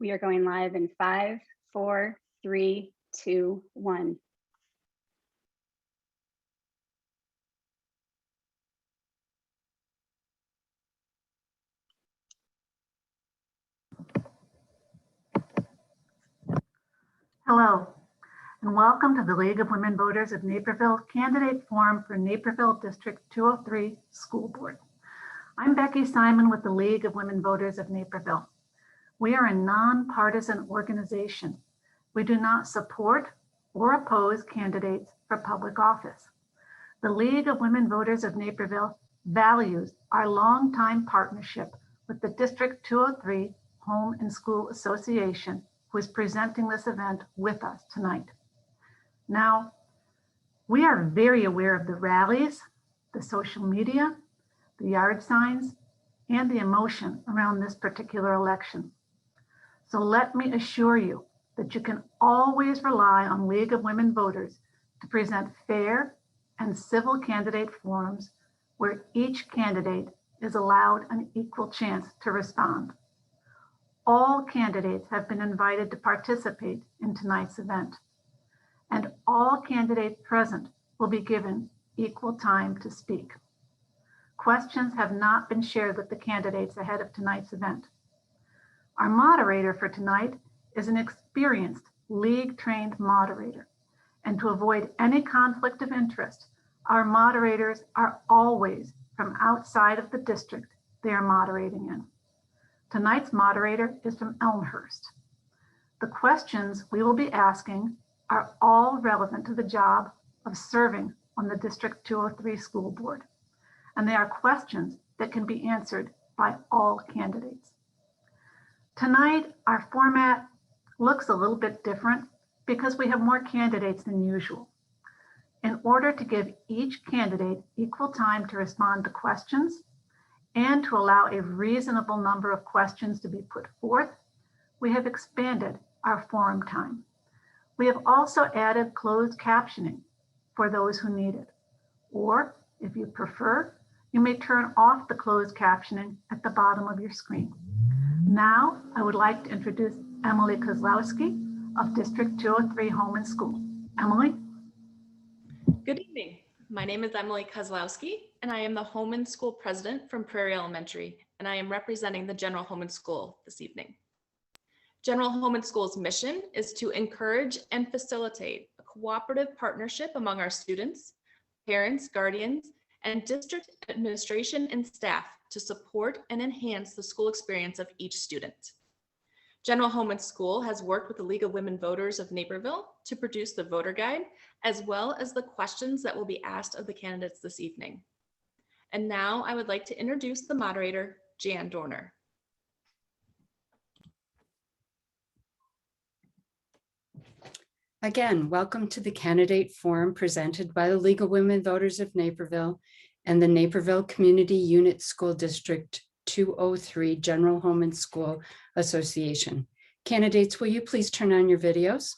We are going live in 5, 4, 3, 2, 1. Hello, and welcome to the League of Women Voters of Naperville Candidate Forum for Naperville District 203 School Board. I'm Becky Simon with the League of Women Voters of Naperville. We are a nonpartisan organization. We do not support or oppose candidates for public office. The League of Women Voters of Naperville values our longtime partnership with the District 203 Home and School Association, who is presenting this event with us tonight. Now, we are very aware of the rallies, the social media, the yard signs, and the emotion around this particular election. So let me assure you that you can always rely on League of Women Voters to present fair and civil candidate forums where each candidate is allowed an equal chance to respond. All candidates have been invited to participate in tonight's event, and all candidates present will be given equal time to speak. Questions have not been shared with the candidates ahead of tonight's event. Our moderator for tonight is an experienced league-trained moderator, and to avoid any conflict of interest, our moderators are always from outside of the district they are moderating in. Tonight's moderator is from Elmhurst. The questions we will be asking are all relevant to the job of serving on the District 203 School Board, and they are questions that can be answered by all candidates. Tonight, our format looks a little bit different because we have more candidates than usual. In order to give each candidate equal time to respond to questions, and to allow a reasonable number of questions to be put forth, we have expanded our forum time. We have also added closed captioning for those who need it. Or, if you prefer, you may turn off the closed captioning at the bottom of your screen. Now, I would like to introduce Emily Kozlowski of District 203 Home and School. Emily? Good evening. My name is Emily Kozlowski, and I am the Home and School President from Prairie Elementary, and I am representing the General Home and School this evening. General Home and School's mission is to encourage and facilitate a cooperative partnership among our students, parents, guardians, and district administration and staff to support and enhance the school experience of each student. General Home and School has worked with the League of Women Voters of Naperville to produce the voter guide, as well as the questions that will be asked of the candidates this evening. And now I would like to introduce the moderator, Jan Dorner. Again, welcome to the candidate forum presented by the League of Women Voters of Naperville and the Naperville Community Unit School District 203 General Home and School Association. Candidates, will you please turn on your videos?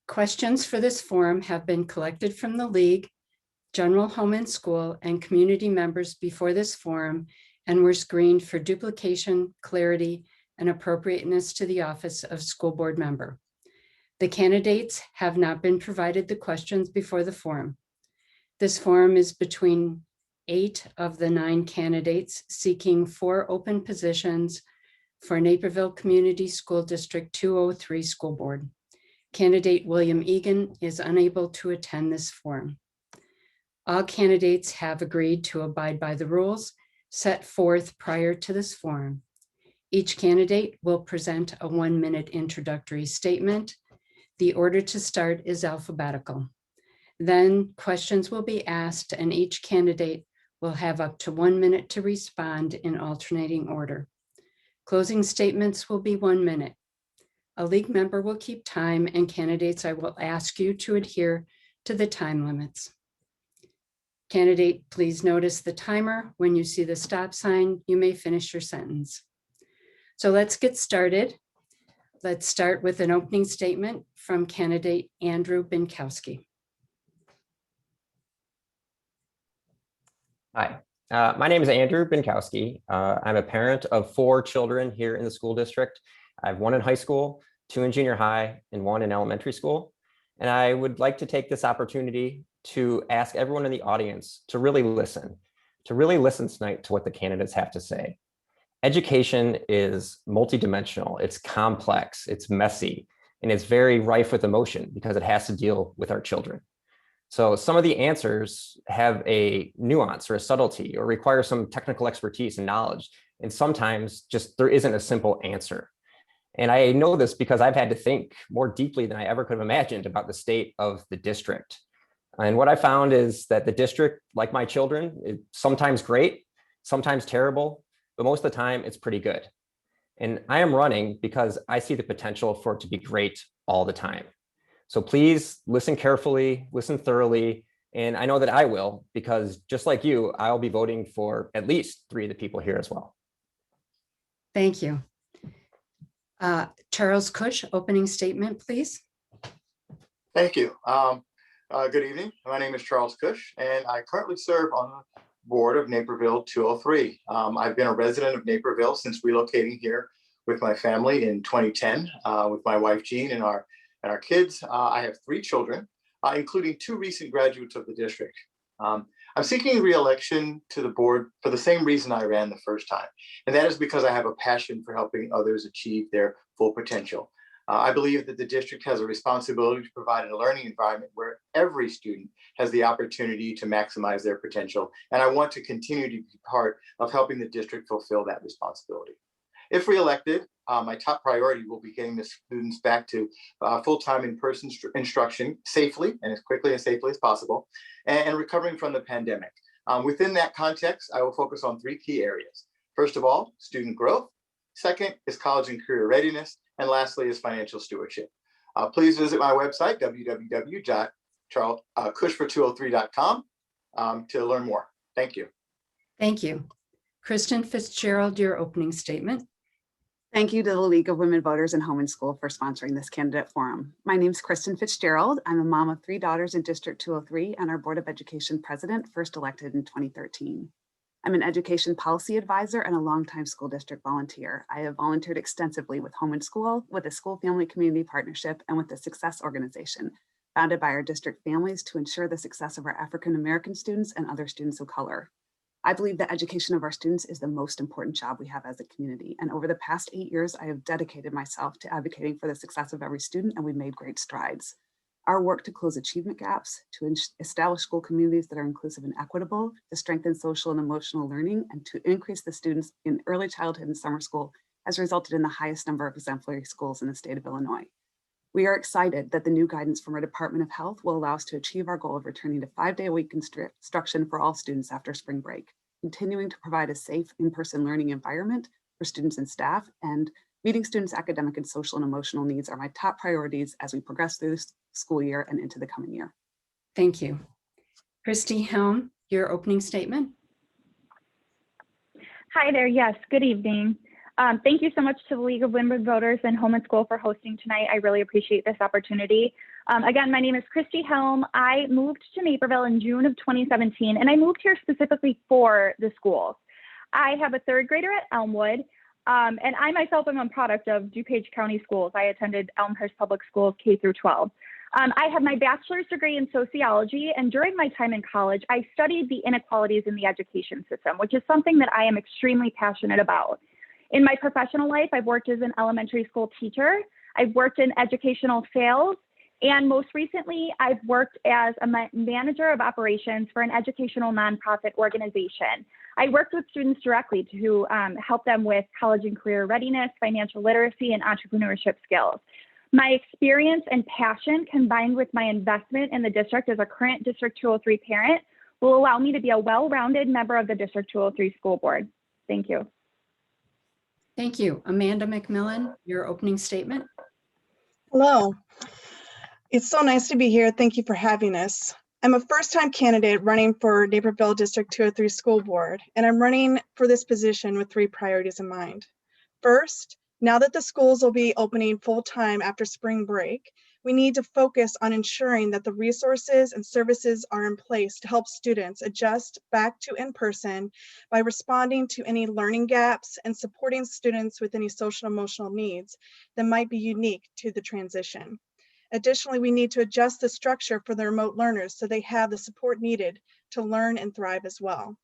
Questions for this forum have been collected from the League, General Home and School, and community members before this forum and were screened for duplication, clarity, and appropriateness to the office of school board member. The candidates have not been provided the questions before the forum. This forum is between 8 of the 9 candidates seeking 4 open positions for Naperville Community School District 203 School Board. Candidate William Egan is unable to attend this forum. All candidates have agreed to abide by the rules set forth prior to this forum. Each candidate will present a 1-minute introductory statement. The order to start is alphabetical. Then questions will be asked and each candidate will have up to 1 minute to respond in alternating order. Closing statements will be 1 minute. A league member will keep time, and candidates, I will ask you to adhere to the time limits. Candidate, please notice the timer. When you see the stop sign, you may finish your sentence. So let's get started. Let's start with an opening statement from candidate Andrew Binkowski. Hi, my name is Andrew Binkowski. I'm a parent of 4 children here in the school district. I have 1 in high school, 2 in junior high, and 1 in elementary school. And I would like to take this opportunity to ask everyone in the audience to really listen tonight to what the candidates have to say. Education is multidimensional, it's complex, it's messy, and it's very rife with emotion because it has to deal with our children. So some of the answers have a nuance or a subtlety or require some technical expertise and knowledge. And sometimes just there isn't a simple answer. And I know this because I've had to think more deeply than I ever could have imagined about the state of the district. And what I found is that the district, like my children, is sometimes great, sometimes terrible, but most of the time it's pretty good. And I am running because I see the potential for it to be great all the time. So please listen carefully, listen thoroughly, and I know that I will, because just like you, I'll be voting for at least 3 of the people here as well. Thank you. Charles Cush, opening statement, please. Thank you. Good evening. My name is Charles Cush, and I currently serve on the board of Naperville 203. I've been a resident of Naperville since relocating here with my family in 2010 with my wife, Jean, and our kids. I have 3 children, including 2 recent graduates of the district. I'm seeking re-election to the board for the same reason I ran the first time, and that is because I have a passion for helping others achieve their full potential. I believe that the district has a responsibility to provide a learning environment where every student has the opportunity to maximize their potential, and I want to continue to be part of helping the district fulfill that responsibility. If reelected, my top priority will be getting the students back to full-time in-person instruction safely and as quickly and safely as possible, and recovering from the pandemic. Within that context, I will focus on 3 key areas. First of all, student growth. Second is college and career readiness. And lastly is financial stewardship. Please visit my website, www.cushfor203.com to learn more. Thank you. Thank you. Kristen Fitzgerald, your opening statement. Thank you to the League of Women Voters in Home and School for sponsoring this candidate forum. My name is Kristen Fitzgerald. I'm a mom of 3 daughters in District 203 and our Board of Education president, first elected in 2013. I'm an education policy advisor and a longtime school district volunteer. I have volunteered extensively with Home and School, with the School Family Community Partnership, and with the Success Organization, founded by our district families to ensure the success of our African-American students and other students of color. I believe the education of our students is the most important job we have as a community. And over the past 8 years, I have dedicated myself to advocating for the success of every student, and we've made great strides. Our work to close achievement gaps, to establish school communities that are inclusive and equitable, to strengthen social and emotional learning, and to increase the students in early childhood and summer school has resulted in the highest number of exemplary schools in the state of Illinois. We are excited that the new guidance from our Department of Health will allow us to achieve our goal of returning to 5-day-a-week instruction for all students after spring break, continuing to provide a safe in-person learning environment for students and staff, and meeting students' academic and social and emotional needs are my top priorities as we progress through this school year and into the coming year. Thank you. Christy Helm, your opening statement. Hi there. Yes, good evening. Thank you so much to the League of Women Voters and Home and School for hosting tonight. I really appreciate this opportunity. Again, my name is Christy Helm. I moved to Naperville in June of 2017, and I moved here specifically for the schools. I have a 3rd grader at Elmwood, and I myself am a product of DuPage County Schools. I attended Elmhurst Public Schools K through 12. I have my bachelor's degree in sociology, and during my time in college, I studied the inequalities in the education system, which is something that I am extremely passionate about. In my professional life, I've worked as an elementary school teacher, I've worked in educational sales, and most recently, I've worked as a manager of operations for an educational nonprofit organization. I worked with students directly to help them with college and career readiness, financial literacy, and entrepreneurship skills. My experience and passion, combined with my investment in the district as a current District 203 parent, will allow me to be a well-rounded member of the District 203 School Board. Thank you. Thank you. Amanda McMillan, your opening statement. Hello. It's so nice to be here. Thank you for having us. I'm a first-time candidate running for Naperville District 203 School Board, and I'm running for this position with 3 priorities in mind. First, Now that the schools will be opening full-time after spring break, we need to focus on ensuring that the resources and services are in place to help students adjust back to in-person by responding to any learning gaps and supporting students with any social and emotional needs that might be unique to the transition. Additionally, we need to adjust the structure for the remote learners so they have the support needed to learn and thrive as well.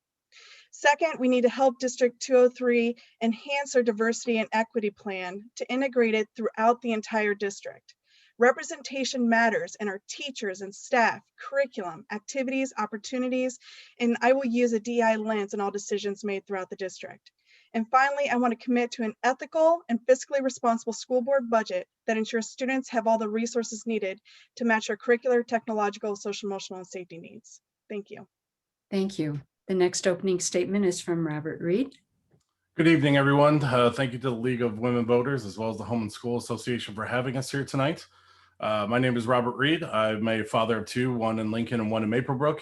Second, we need to help District 203 enhance our diversity and equity plan to integrate it throughout the entire district. Representation matters in our teachers and staff, curriculum, activities, opportunities, and I will use a DI lens in all decisions made throughout the district. And finally, I want to commit to an ethical and fiscally responsible school board budget that ensures students have all the resources needed to match our curricular, technological, social, emotional, and safety needs. Thank you. Thank you. The next opening statement is from Robert Reed. Good evening, everyone. Thank you to the League of Women Voters as well as the Home and School Association for having us here tonight. My name is Robert Reed. I'm a father of two, one in Lincoln and one in Maplebrook.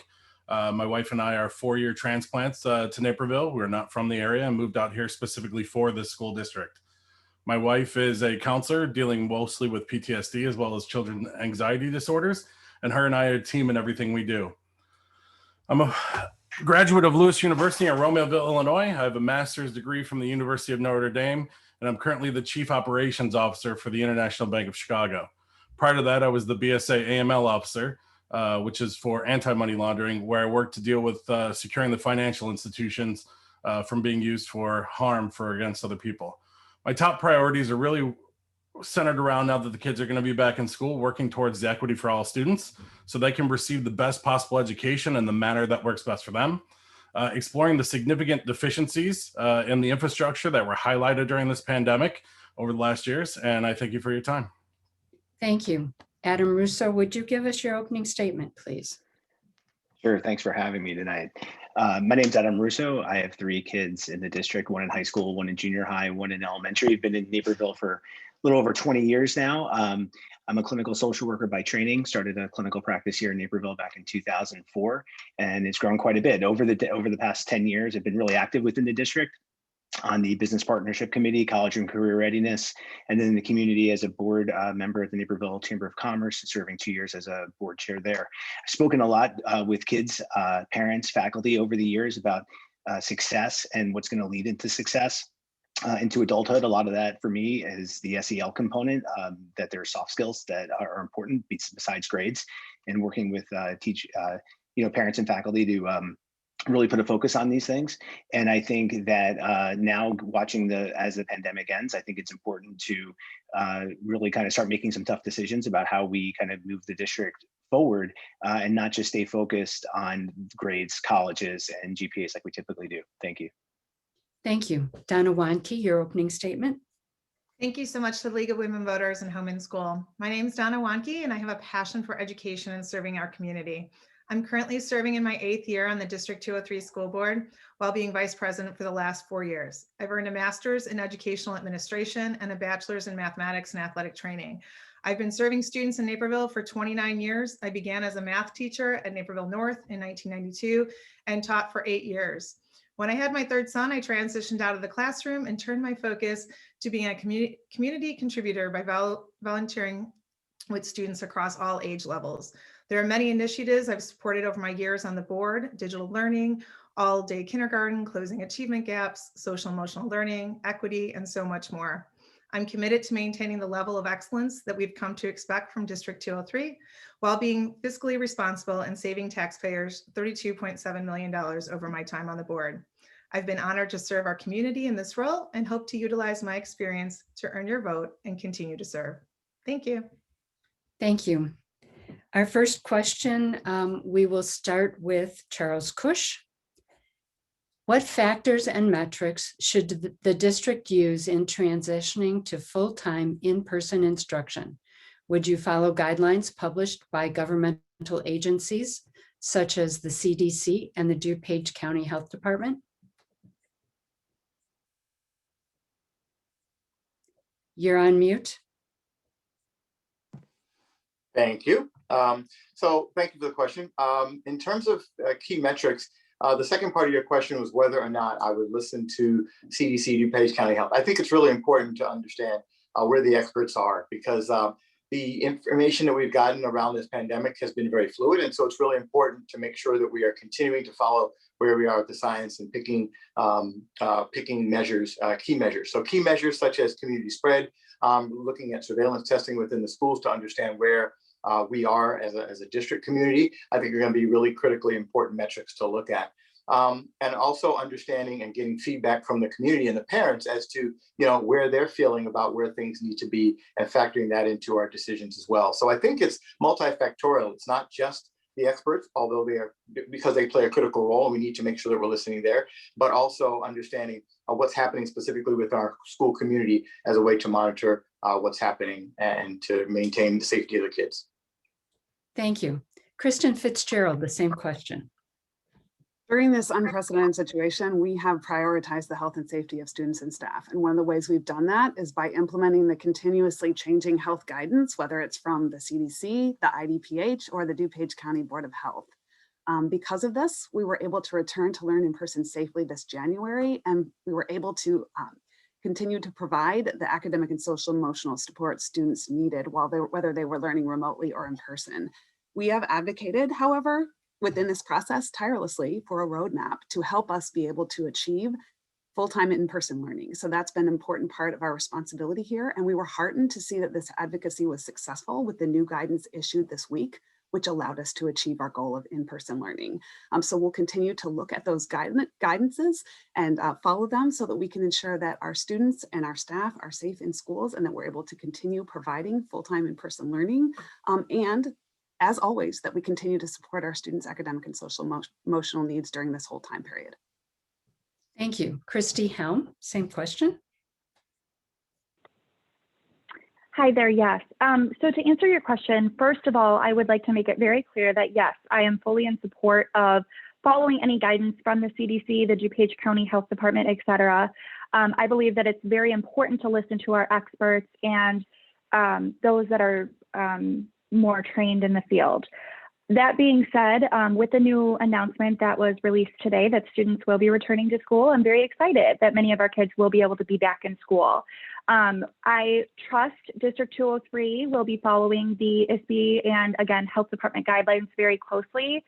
My wife and I are four-year transplants to Naperville. We're not from the area and moved out here specifically for this school district. My wife is a counselor dealing mostly with PTSD as well as children's anxiety disorders, and her and I are a team in everything we do. I'm a graduate of Lewis University in Romeoville, Illinois. I have a master's degree from the University of Notre Dame, and I'm currently the Chief Operations Officer for the International Bank of Chicago. Prior to that, I was the BSA AML Officer, which is for anti-money laundering, where I work to deal with securing the financial institutions from being used for harm against other people. My top priorities are really centered around, now that the kids are going to be back in school, working towards the equity for all students so they can receive the best possible education in the manner that works best for them. Exploring the significant deficiencies in the infrastructure that were highlighted during this pandemic over the last years. And I thank you for your time. Thank you. Adam Russo, would you give us your opening statement, please? Sure. Thanks for having me tonight. My name's Adam Russo. I have three kids in the district, one in high school, one in junior high, one in elementary. I've been in Naperville for a little over 20 years now. I'm a clinical social worker by training, started a clinical practice here in Naperville back in 2004, and it's grown quite a bit. Over the past 10 years, I've been really active within the district on the Business Partnership Committee, College and Career Readiness, and then in the community as a board member at the Naperville Chamber of Commerce, serving 2 years as a board chair there. I've spoken a lot with kids, parents, faculty over the years about success and what's going to lead into success. Into adulthood. A lot of that for me is the SEL component, that there are soft skills that are important besides grades, and working with parents and faculty to really put a focus on these things. And I think that now watching as the pandemic ends, I think it's important to really kind of start making some tough decisions about how we kind of move the district forward and not just stay focused on grades, colleges, and GPAs like we typically do. Thank you. Thank you. Donna Wanke, your opening statement. Thank you so much to the League of Women Voters and Home and School. My name is Donna Wanke, and I have a passion for education and serving our community. I'm currently serving in my 8th year on the District 203 School Board while being Vice President for the last 4 years. I've earned a Master's in Educational Administration and a Bachelor's in Mathematics and Athletic Training. I've been serving students in Naperville for 29 years. I began as a math teacher at Naperville North in 1992 and taught for 8 years. When I had my third son, I transitioned out of the classroom and turned my focus to being a community contributor by volunteering with students across all age levels. There are many initiatives I've supported over my years on the board: digital learning, all-day kindergarten, closing achievement gaps, social emotional learning, equity, and so much more. I'm committed to maintaining the level of excellence that we've come to expect from District 203 while being fiscally responsible and saving taxpayers $32.7 million over my time on the board. I've been honored to serve our community in this role and hope to utilize my experience to earn your vote and continue to serve. Thank you. Thank you. Our first question, we will start with Charles Cush. What factors and metrics should the district use in transitioning to full-time in-person instruction? Would you follow guidelines published by governmental agencies such as the CDC and the DuPage County Health Department? You're on mute. Thank you. So thank you for the question. In terms of key metrics, The second part of your question was whether or not I would listen to CDC, DuPage County Health. I think it's really important to understand where the experts are, because the information that we've gotten around this pandemic has been very fluid. And so it's really important to make sure that we are continuing to follow where we are with the science and picking measures, key measures. So key measures such as community spread, looking at surveillance testing within the schools to understand where we are as a district community, I think are going to be really critically important metrics to look at. And also understanding and getting feedback from the community and the parents as to, where they're feeling about where things need to be, and factoring that into our decisions as well. So I think it's multifactorial. It's not just the experts, although because they play a critical role, and we need to make sure that we're listening there, but also understanding what's happening specifically with our school community as a way to monitor what's happening and to maintain the safety of the kids. Thank you. Kristen Fitzgerald, the same question. During this unprecedented situation, we have prioritized the health and safety of students and staff. And one of the ways we've done that is by implementing the continuously changing health guidance, whether it's from the CDC, the IDPH, or the DuPage County Board of Health. Because of this, we were able to return to learn in person safely this January, and we were able to continue to provide the academic and social emotional support students needed whether they were learning remotely or in person. We have advocated, however, within this process tirelessly for a roadmap to help us be able to achieve full-time in-person learning. So that's been an important part of our responsibility here. And we were heartened to see that this advocacy was successful with the new guidance issued this week, which allowed us to achieve our goal of in-person learning. So we'll continue to look at those guidances and follow them so that we can ensure that our students and our staff are safe in schools and that we're able to continue providing full-time in-person learning. And as always, that we continue to support our students' academic and social emotional needs during this whole time period. Thank you. Christy Helm, same question. Hi there, yes. So to answer your question, first of all, I would like to make it very clear that yes, I am fully in support of following any guidance from the CDC, the DuPage County Health Department, et cetera. I believe that it's very important to listen to our experts and those that are more trained in the field. That being said, with the new announcement that was released today that students will be returning to school, I'm very excited that many of our kids will be able to be back in school. I trust District 203 will be following the ISB and again, health department guidelines very closely.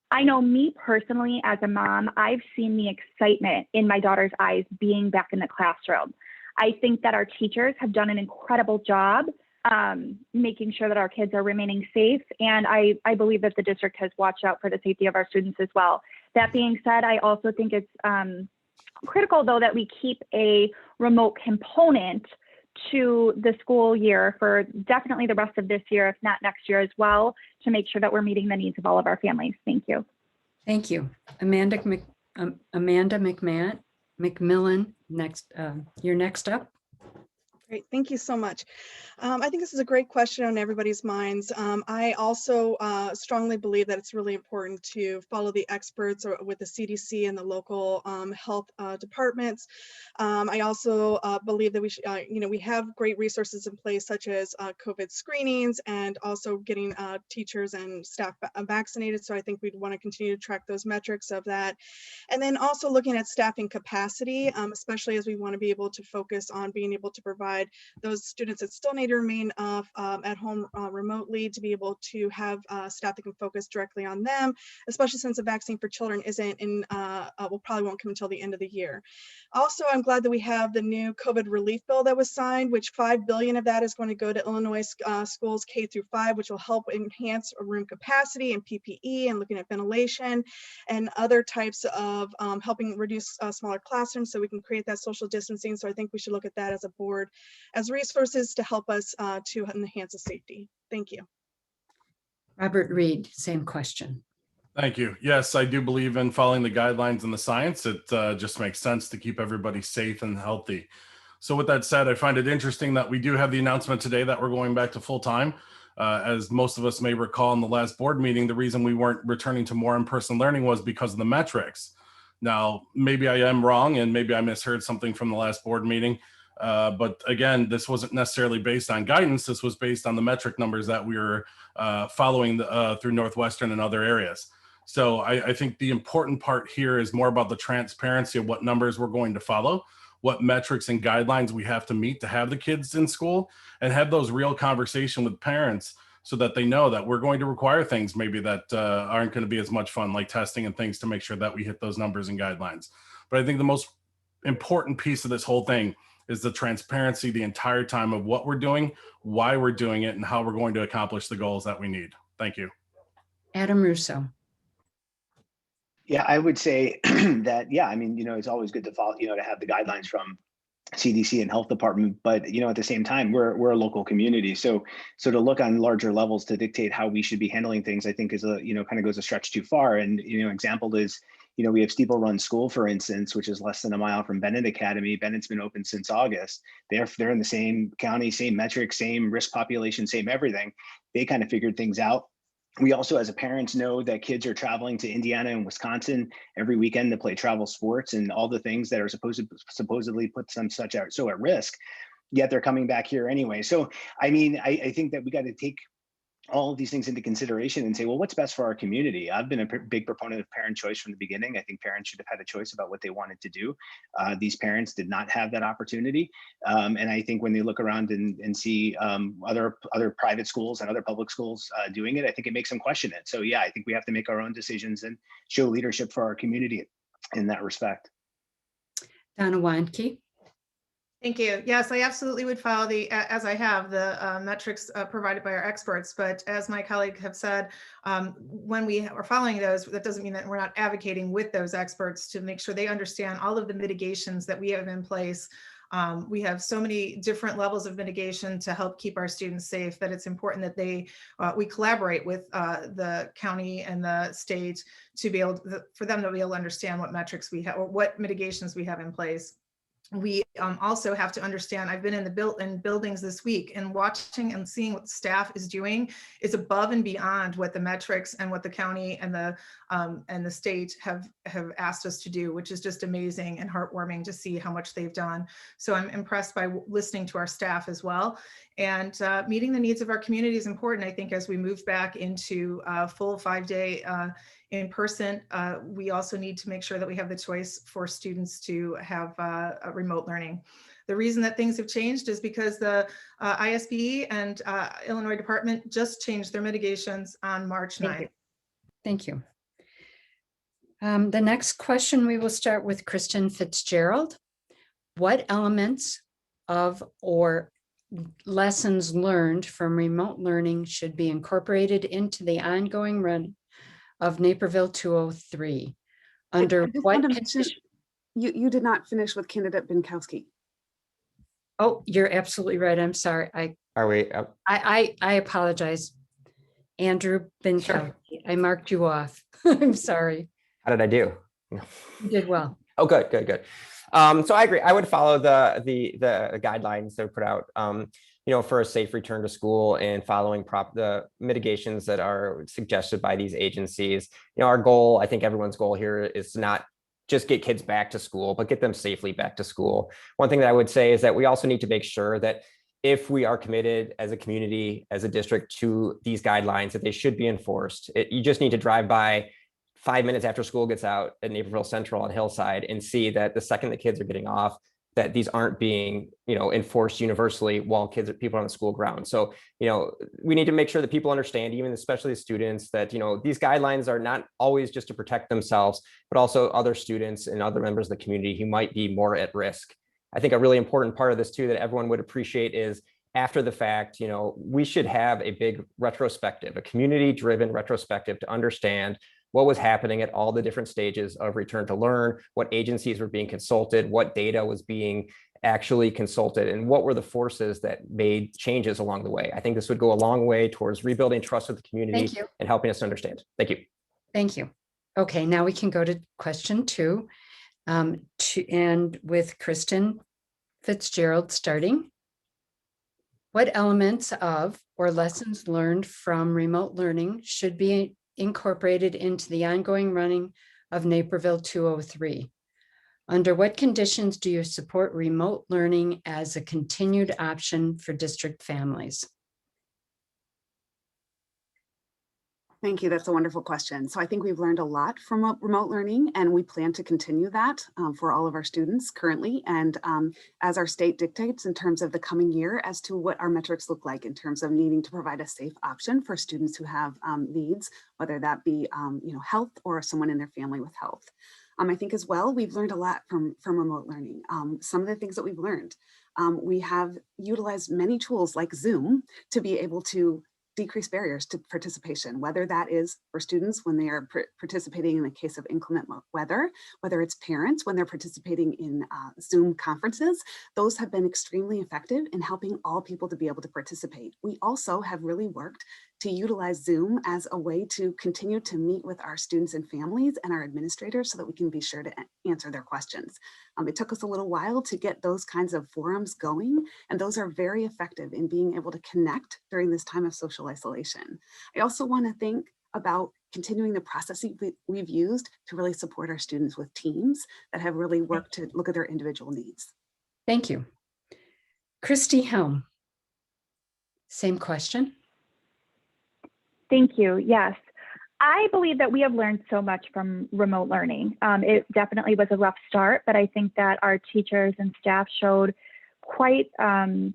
I know me personally as a mom, I've seen the excitement in my daughter's eyes being back in the classroom. I think that our teachers have done an incredible job making sure that our kids are remaining safe. And I believe that the district has watched out for the safety of our students as well. That being said, I also think it's critical though that we keep a remote component to the school year for definitely the rest of this year, if not next year as well, to make sure that we're meeting the needs of all of our families. Thank you. Thank you. Amanda McMillan, next, you're next up. Great, thank you so much. I think this is a great question on everybody's minds. I also strongly believe that it's really important to follow the experts with the CDC and the local health departments. I also believe that we should, we have great resources in place such as COVID screenings and also getting teachers and staff vaccinated. So I think we'd want to continue to track those metrics of that. And then also looking at staffing capacity, especially as we want to be able to focus on being able to provide those students that still need to remain at home remotely to be able to have staff that can focus directly on them, especially since the vaccine for children isn't in, probably won't come until the end of the year. Also, I'm glad that we have the new COVID relief bill that was signed, which $5 billion of that is going to go to Illinois schools K through 5, which will help enhance room capacity and PPE and looking at ventilation and other types of helping reduce smaller classrooms so we can create that social distancing. So I think we should look at that as a board as resources to help us to enhance the safety. Thank you. Robert Reed, same question. Thank you. Yes, I do believe in following the guidelines and the science. It just makes sense to keep everybody safe and healthy. So with that said, I find it interesting that we do have the announcement today that we're going back to full time. As most of us may recall in the last board meeting, the reason we weren't returning to more in-person learning was because of the metrics. Now, maybe I am wrong and maybe I misheard something from the last board meeting. But again, this wasn't necessarily based on guidance. This was based on the metric numbers that we were following through Northwestern and other areas. So I think the important part here is more about the transparency of what numbers we're going to follow, what metrics and guidelines we have to meet to have the kids in school, and have those real conversation with parents so that they know that we're going to require things maybe that aren't going to be as much fun, like testing and things, to make sure that we hit those numbers and guidelines. But I think the most important piece of this whole thing is the transparency the entire time of what we're doing, why we're doing it, and how we're going to accomplish the goals that we need. Thank you. Adam Russo. Yeah, I would say that, yeah, I mean, it's always good to follow, to have the guidelines from CDC and health department, but at the same time, we're a local community. So to look on larger levels to dictate how we should be handling things, I think is kind of goes a stretch too far. And, example is, we have Steeple Run School, for instance, which is less than a mile from Bennett Academy. Bennett's been open since August. They're in the same county, same metrics, same risk population, same everything. They kind of figured things out. We also, as a parents, know that kids are traveling to Indiana and Wisconsin every weekend to play travel sports and all the things that are supposedly put them so at risk, yet they're coming back here anyway. So, I mean, I think that we got to take all of these things into consideration and say, well, what's best for our community? I've been a big proponent of parent choice from the beginning. I think parents should have had a choice about what they wanted to do. These parents did not have that opportunity. And I think when they look around and see other private schools and other public schools doing it, I think it makes them question it. So yeah, I think we have to make our own decisions and show leadership for our community in that respect. Donna Wanke. Thank you. Yes, I absolutely would follow as I have, the metrics provided by our experts. But as my colleague have said, when we are following those, that doesn't mean that we're not advocating with those experts to make sure they understand all of the mitigations that we have in place. We have so many different levels of mitigation to help keep our students safe that it's important that we collaborate with the county and the state to be able for them to be able to understand what metrics we have or what mitigations we have in place. We also have to understand, I've been in buildings this week and watching and seeing what the staff is doing is above and beyond what the metrics and what the county and the state have asked us to do, which is just amazing and heartwarming to see how much they've done. So I'm impressed by listening to our staff as well. And meeting the needs of our community is important. I think as we move back into a full 5-day in person, we also need to make sure that we have the choice for students to have a remote learning. The reason that things have changed is because the ISBE and Illinois Department just changed their mitigations on March 9th. Thank you. The next question, we will start with Kristen Fitzgerald. What elements of or lessons learned from remote learning should be incorporated into the ongoing run of Naperville 203? Under what condition? You did not finish with candidate Binkowski. Oh, you're absolutely right. I'm sorry. I apologize. Andrew Binkowski. Sure. I marked you off. I'm sorry. How did I do? You did well. Oh, good. So I agree. I would follow the guidelines that are put out, for a safe return to school and following the mitigations that are suggested by these agencies. Our goal, I think everyone's goal here is to not just get kids back to school, but get them safely back to school. One thing that I would say is that we also need to make sure that if we are committed as a community, as a district to these guidelines, that they should be enforced. You just need to drive by 5 minutes after school gets out at Naperville Central on Hillside and see that the second the kids are getting off, that these aren't being, enforced universally while people are on the school ground. So, we need to make sure that people understand, even especially the students, that, these guidelines are not always just to protect themselves, but also other students and other members of the community who might be more at risk. I think a really important part of this too, that everyone would appreciate is after the fact, we should have a big retrospective, a community-driven retrospective to understand what was happening at all the different stages of return to learn, what agencies were being consulted, what data was being actually consulted, and what were the forces that made changes along the way. I think this would go a long way towards rebuilding trust with the community and helping us understand. Thank you. Thank you. Okay, now we can go to question 2, and with Kristen Fitzgerald starting. What elements of or lessons learned from remote learning should be incorporated into the ongoing running of Naperville 203? Under what conditions do you support remote learning as a continued option for district families? Thank you. That's a wonderful question. So I think we've learned a lot from remote learning, and we plan to continue that for all of our students currently. And as our state dictates in terms of the coming year as to what our metrics look like in terms of needing to provide a safe option for students who have needs, whether that be health or someone in their family with health. I think as well, we've learned a lot from remote learning. Some of the things that we've learned, we have utilized many tools like Zoom to be able to decrease barriers to participation, whether that is for students when they are participating in the case of inclement weather, whether it's parents when they're participating in Zoom conferences. Those have been extremely effective in helping all people to be able to participate. We also have really worked to utilize Zoom as a way to continue to meet with our students and families and our administrators so that we can be sure to answer their questions. It took us a little while to get those kinds of forums going, and those are very effective in being able to connect during this time of social isolation. I also want to think about continuing the processes we've used to really support our students with teams that have really worked to look at their individual needs. Thank you. Christy Helm. Same question. Thank you. Yes. I believe that we have learned so much from remote learning. It definitely was a rough start, but I think that our teachers and staff showed quite their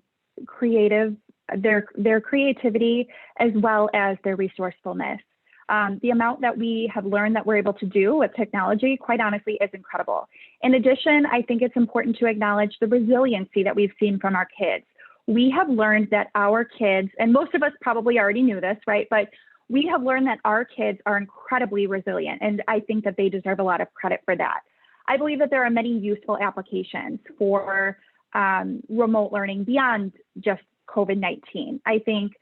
creativity as well as their resourcefulness. The amount that we have learned that we're able to do with technology, quite honestly, is incredible. In addition, I think it's important to acknowledge the resiliency that we've seen from our kids. We have learned that our kids, and most of us probably already knew this, right? But we have learned that our kids are incredibly resilient, and I think that they deserve a lot of credit for that. I believe that there are many useful applications for remote learning beyond just COVID-19. I think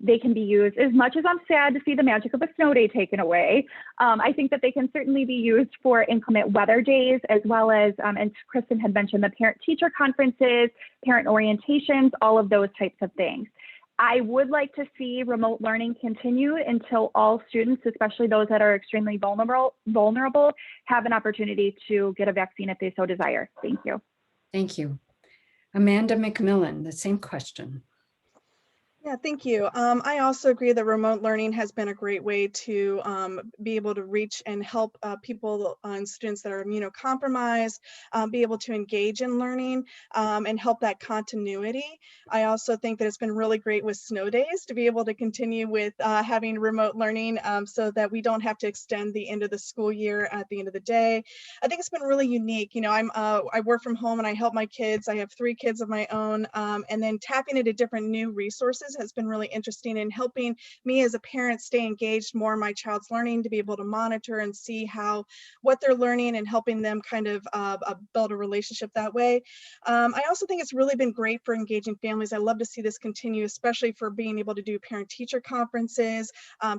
they can be used, as much as I'm sad to see the magic of a snow day taken away, I think that they can certainly be used for inclement weather days, as well as Kristen had mentioned, the parent-teacher conferences, parent orientations, all of those types of things. I would like to see remote learning continue until all students, especially those that are extremely vulnerable, have an opportunity to get a vaccine if they so desire. Thank you. Thank you. Amanda McMillan, the same question. Yeah, thank you. I also agree that remote learning has been a great way to be able to reach and help people and students that are immunocompromised, be able to engage in learning and help that continuity. I also think that it's been really great with snow days to be able to continue with having remote learning so that we don't have to extend the end of the school year at the end of the day. I think it's been really unique. I work from home and I help my kids. I have 3 kids of my own, and then tapping into different new resources has been really interesting in helping me as a parent stay engaged more in my child's learning, to be able to monitor and see what they're learning and helping them kind of build a relationship that way. I also think it's really been great for engaging families. I love to see this continue, especially for being able to do parent-teacher conferences,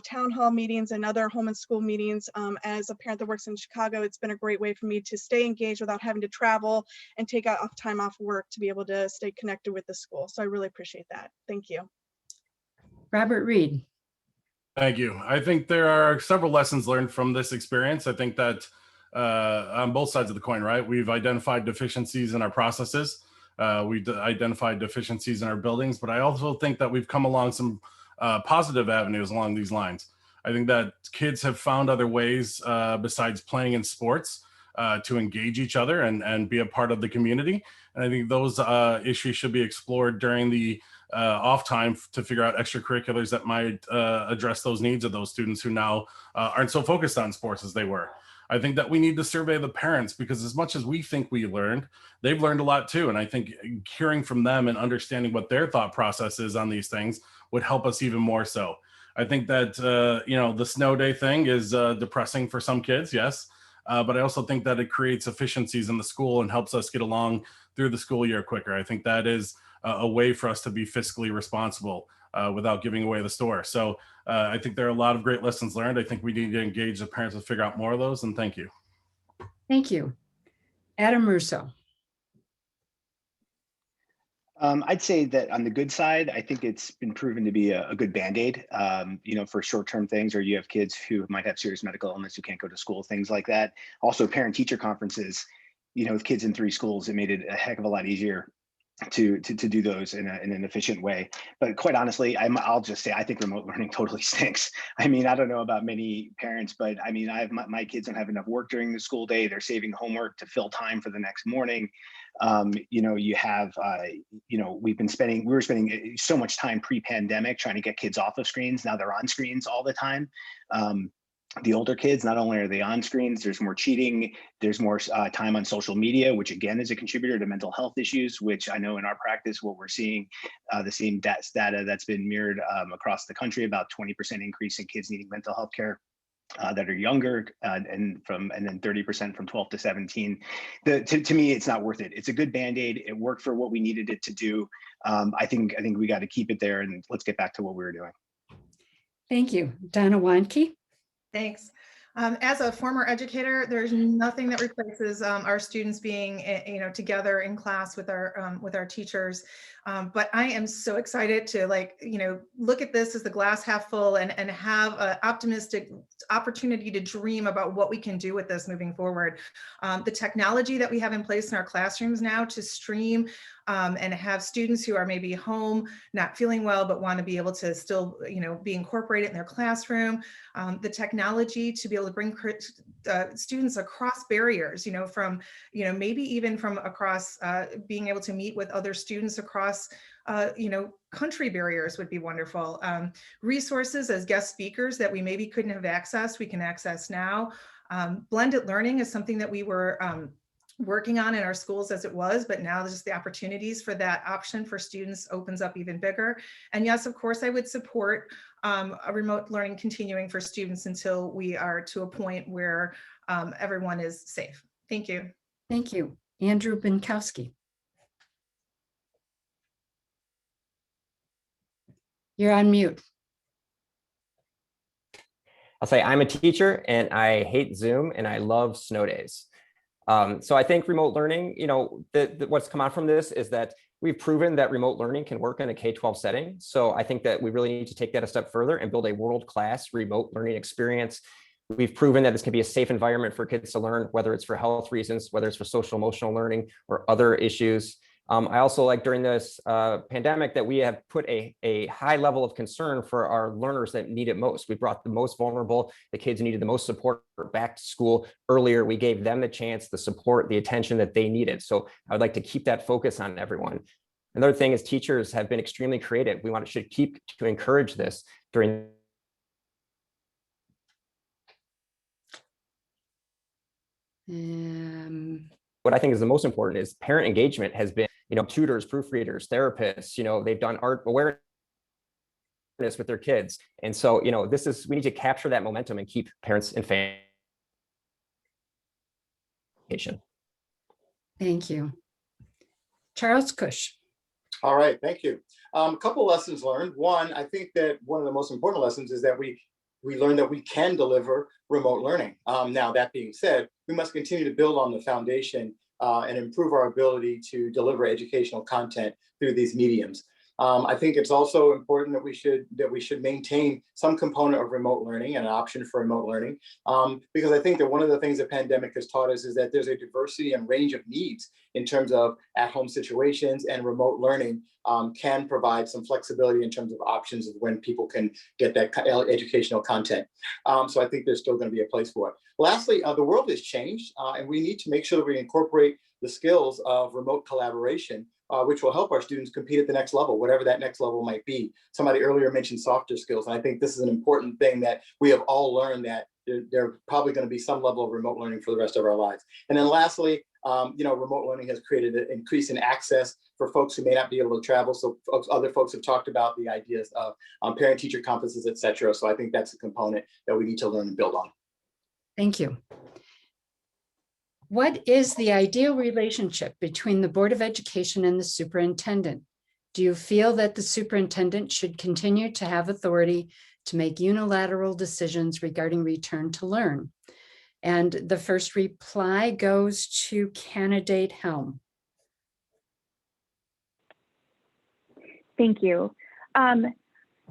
town hall meetings, and other home and school meetings. As a parent that works in Chicago, it's been a great way for me to stay engaged without having to travel and take time off work to be able to stay connected with the school. So I really appreciate that. Thank you. Robert Reed. Thank you. I think there are several lessons learned from this experience. I think that on both sides of the coin, right? We've identified deficiencies in our processes. We've identified deficiencies in our buildings, but I also think that we've come along some positive avenues along these lines. I think that kids have found other ways besides playing in sports to engage each other and be a part of the community. And I think those issues should be explored during the off time to figure out extracurriculars that might address those needs of those students who now aren't so focused on sports as they were. I think that we need to survey the parents, because as much as we think we learned, they've learned a lot too. And I think hearing from them and understanding what their thought process is on these things would help us even more so. I think that, the snow day thing is depressing for some kids, yes. But I also think that it creates efficiencies in the school and helps us get along through the school year quicker. I think that is a way for us to be fiscally responsible without giving away the store. So I think there are a lot of great lessons learned. I think we need to engage the parents to figure out more of those, and thank you. Thank you. Adam Russo. I'd say that on the good side, I think it's been proven to be a good Band-Aid, for short-term things, or you have kids who might have serious medical illness who can't go to school, things like that. Also, parent-teacher conferences, with kids in 3 schools, it made it a heck of a lot easier to do those in an efficient way. But quite honestly, I'll just say I think remote learning totally stinks. I mean, I don't know about many parents, but I mean, I have my kids don't have enough work during the school day. They're saving homework to fill time for the next morning. You have, we were spending so much time pre-pandemic trying to get kids off of screens. Now they're on screens all the time. The older kids, not only are they on screens, there's more cheating, there's more time on social media, which again is a contributor to mental health issues, which I know in our practice, what we're seeing, the same data that's been mirrored across the country, about 20% increase in kids needing mental health care that are younger, and then 30% from 12 to 17. To me, it's not worth it. It's a good Band-Aid. It worked for what we needed it to do. I think we got to keep it there, and let's get back to what we were doing. Thank you. Donna Wanke. Thanks. As a former educator, there's nothing that replaces our students being, together in class with our teachers. But I am so excited to look at this as the glass half full and have an optimistic opportunity to dream about what we can do with this moving forward. The technology that we have in place in our classrooms now to stream and have students who are maybe home, not feeling well, but want to be able to still, be incorporated in their classroom. The technology to be able to bring students across barriers, from, maybe even from across being able to meet with other students across, country barriers would be wonderful. Resources as guest speakers that we maybe couldn't have accessed, we can access now. Blended learning is something that we were working on in our schools as it was, but now just the opportunities for that option for students opens up even bigger. And yes, of course, I would support a remote learning continuing for students until we are to a point where everyone is safe. Thank you. Thank you. Andrew Binkowski. You're on mute. I'll say I'm a teacher and I hate Zoom and I love snow days. So I think remote learning, what's come out from this is that we've proven that remote learning can work in a K-12 setting. So I think that we really need to take that a step further and build a world-class remote learning experience. We've proven that this can be a safe environment for kids to learn, whether it's for health reasons, whether it's for social emotional learning or other issues. I also like during this pandemic that we have put a high level of concern for our learners that need it most. We brought the most vulnerable, the kids who needed the most support back to school earlier. We gave them the chance, the support, the attention that they needed. So I would like to keep that focus on everyone. Another thing is teachers have been extremely creative. We should keep to encourage this during what I think is the most important is parent engagement has been, tutors, proofreaders, therapists, they've done art awareness with their kids. And so, we need to capture that momentum and keep parents and families. Thank you. Charles Cush. All right, thank you. A couple lessons learned. One, I think that one of the most important lessons is that we learned that we can deliver remote learning. Now, that being said, we must continue to build on the foundation and improve our ability to deliver educational content through these mediums. I think it's also important that we should maintain some component of remote learning and an option for remote learning, because I think that one of the things the pandemic has taught us is that there's a diversity and range of needs in terms of at-home situations, and remote learning can provide some flexibility in terms of options of when people can get that educational content. So I think there's still going to be a place for it. Lastly, the world has changed, and we need to make sure that we incorporate the skills of remote collaboration, which will help our students compete at the next level, whatever that next level might be. Somebody earlier mentioned softer skills, and I think this is an important thing that we have all learned, that there's probably going to be some level of remote learning for the rest of our lives. And then lastly, remote learning has created an increase in access for folks who may not be able to travel. So other folks have talked about the ideas of parent-teacher conferences, et cetera. So I think that's a component that we need to learn and build on. Thank you. What is the ideal relationship between the Board of Education and the superintendent? Do you feel that the superintendent should continue to have authority to make unilateral decisions regarding return to learn? And the first reply goes to candidate Helm. Thank you.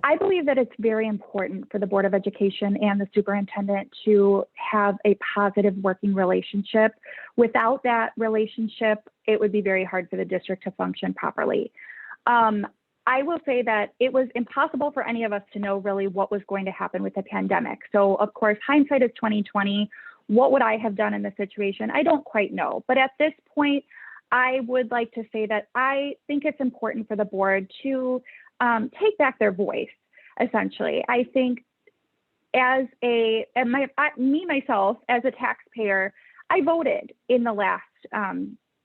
I believe that it's very important for the Board of Education and the superintendent to have a positive working relationship. Without that relationship, it would be very hard for the district to function properly. I will say that it was impossible for any of us to know really what was going to happen with the pandemic. So of course, hindsight is 2020. What would I have done in this situation? I don't quite know. But at this point, I would like to say that I think it's important for the board to take back their voice, essentially. I think myself, as a taxpayer, I voted in the last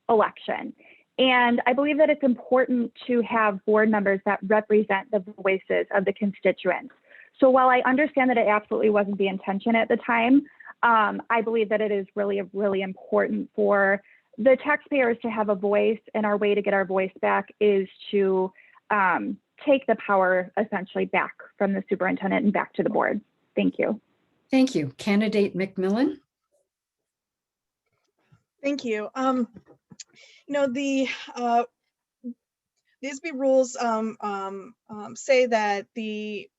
election. And I believe that it's important to have board members that represent the voices of the constituents. So while I understand that it absolutely wasn't the intention at the time, I believe that it is really important for the taxpayers to have a voice, and our way to get our voice back is to take the power essentially back from the superintendent and back to the board. Thank you. Thank you. Candidate McMillan? Thank you. The NISB rules say that the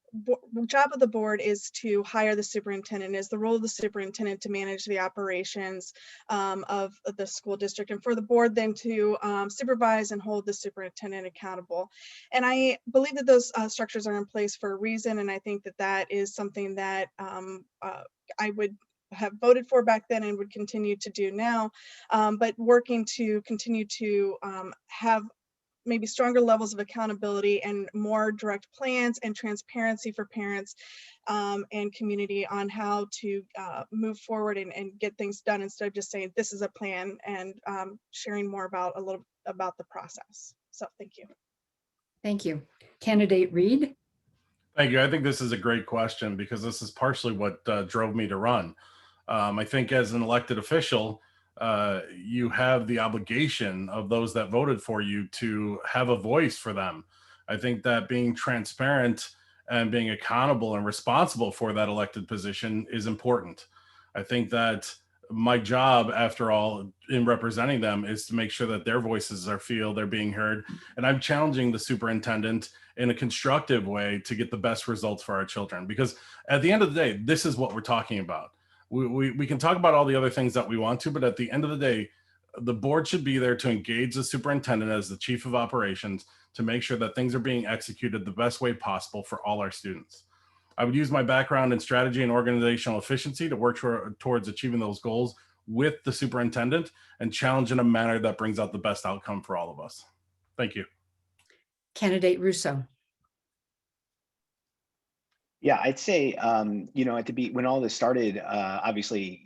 job of the board is to hire the superintendent. Is the role of the superintendent to manage the operations of the school district, and for the board then to supervise and hold the superintendent accountable. And I believe that those structures are in place for a reason, and I think that that is something that I would have voted for back then and would continue to do now, but working to continue to have maybe stronger levels of accountability and more direct plans and transparency for parents and community on how to move forward and get things done, instead of just saying this is a plan and sharing more about a little about the process. So thank you. Thank you. Candidate Reed? Thank you. I think this is a great question because this is partially what drove me to run. I think as an elected official, you have the obligation of those that voted for you to have a voice for them. I think that being transparent and being accountable and responsible for that elected position is important. I think that my job, after all, in representing them is to make sure that their voices they're being heard. And I'm challenging the superintendent in a constructive way to get the best results for our children. Because at the end of the day, this is what we're talking about. We can talk about all the other things that we want to, but at the end of the day, the board should be there to engage the superintendent as the chief of operations to make sure that things are being executed the best way possible for all our students. I would use my background in strategy and organizational efficiency to work towards achieving those goals with the superintendent and challenge in a manner that brings out the best outcome for all of us. Thank you. Candidate Russo? Yeah, I'd say, when all this started, obviously,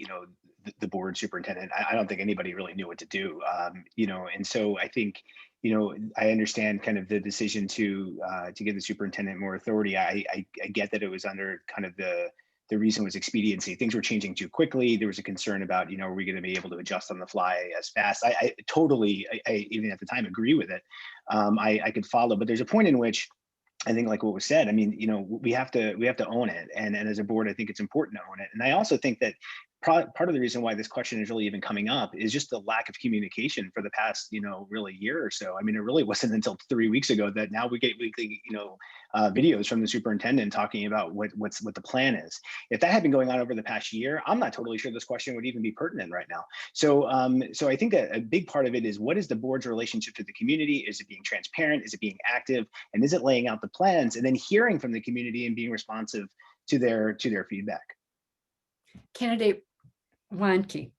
the board superintendent, I don't think anybody really knew what to do, and so I think, I understand kind of the decision to give the superintendent more authority. I get that it was under kind of the reason was expediency. Things were changing too quickly. There was a concern about, are we going to be able to adjust on the fly as fast? I totally, even at the time, agree with it. I could follow, but there's a point in which I think, like what was said, I mean, we have to own it. And as a board, I think it's important to own it. And I also think that part of the reason why this question is really even coming up is just the lack of communication for the past, really year or so. I mean, it really wasn't until 3 weeks ago that now we get weekly, videos from the superintendent talking about what the plan is. If that had been going on over the past year, I'm not totally sure this question would even be pertinent right now. So I think that a big part of it is, what is the board's relationship to the community? Is it being transparent? Is it being active? And is it laying out the plans and then hearing from the community and being responsive to their feedback? Candidate Wanke?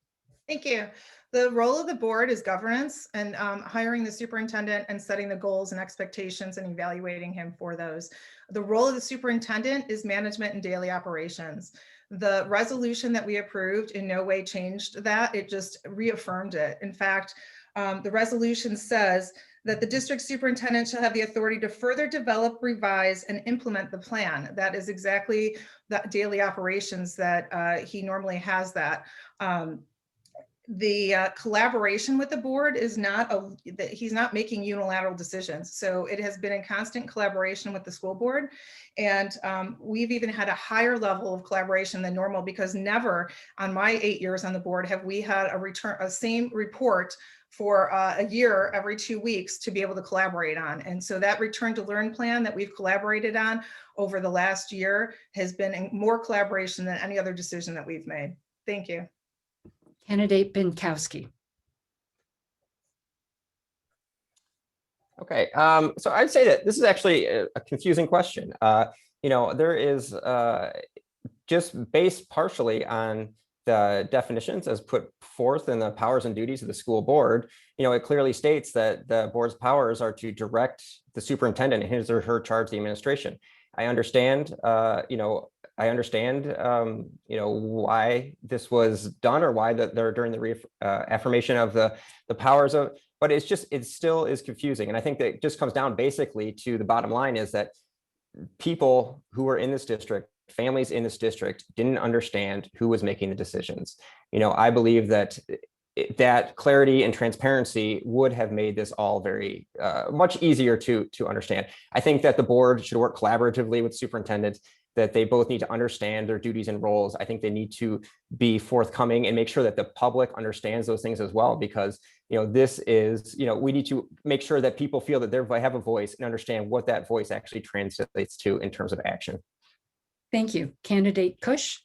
Thank you. The role of the board is governance and hiring the superintendent and setting the goals and expectations and evaluating him for those. The role of the superintendent is management and daily operations. The resolution that we approved in no way changed that. It just reaffirmed it. In fact, the resolution says that the district superintendent shall have the authority to further develop, revise, and implement the plan. That is exactly that daily operations that he normally has that. The collaboration with the board is he's not making unilateral decisions. So it has been in constant collaboration with the school board. And we've even had a higher level of collaboration than normal, because never on my 8 years on the board have we had a same report for a year every 2 weeks to be able to collaborate on. And so that return to learn plan that we've collaborated on over the last year has been more collaboration than any other decision that we've made. Thank you. Candidate Binkowski? Okay, so I'd say that this is actually a confusing question. There is just based partially on the definitions as put forth in the powers and duties of the school board. It clearly states that the board's powers are to direct the superintendent in his or her charge of the administration. I understand, why this was done or why that they're during the affirmation of the powers of, but it still is confusing. And I think that it just comes down basically to the bottom line is that people who are in this district, families in this district, didn't understand who was making the decisions. I believe that that clarity and transparency would have made this all very much easier to understand. I think that the board should work collaboratively with superintendents, that they both need to understand their duties and roles. I think they need to be forthcoming and make sure that the public understands those things as well, because this is, we need to make sure that people feel that they have a voice and understand what that voice actually translates to in terms of action. Thank you. Candidate Kush.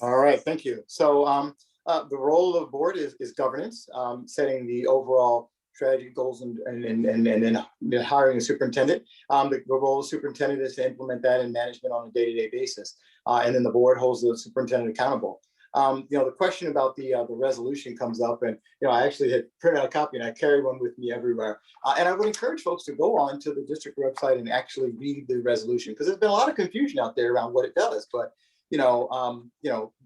All right, thank you. So the role of the board is governance, setting the overall strategy, goals, and then hiring a superintendent. The role of the superintendent is to implement that in management on a day-to-day basis. And then the board holds the superintendent accountable. The question about the resolution comes up, and I actually had printed out a copy and I carry one with me everywhere. And I would encourage folks to go on to the district website and actually read the resolution, because there's been a lot of confusion out there around what it does. But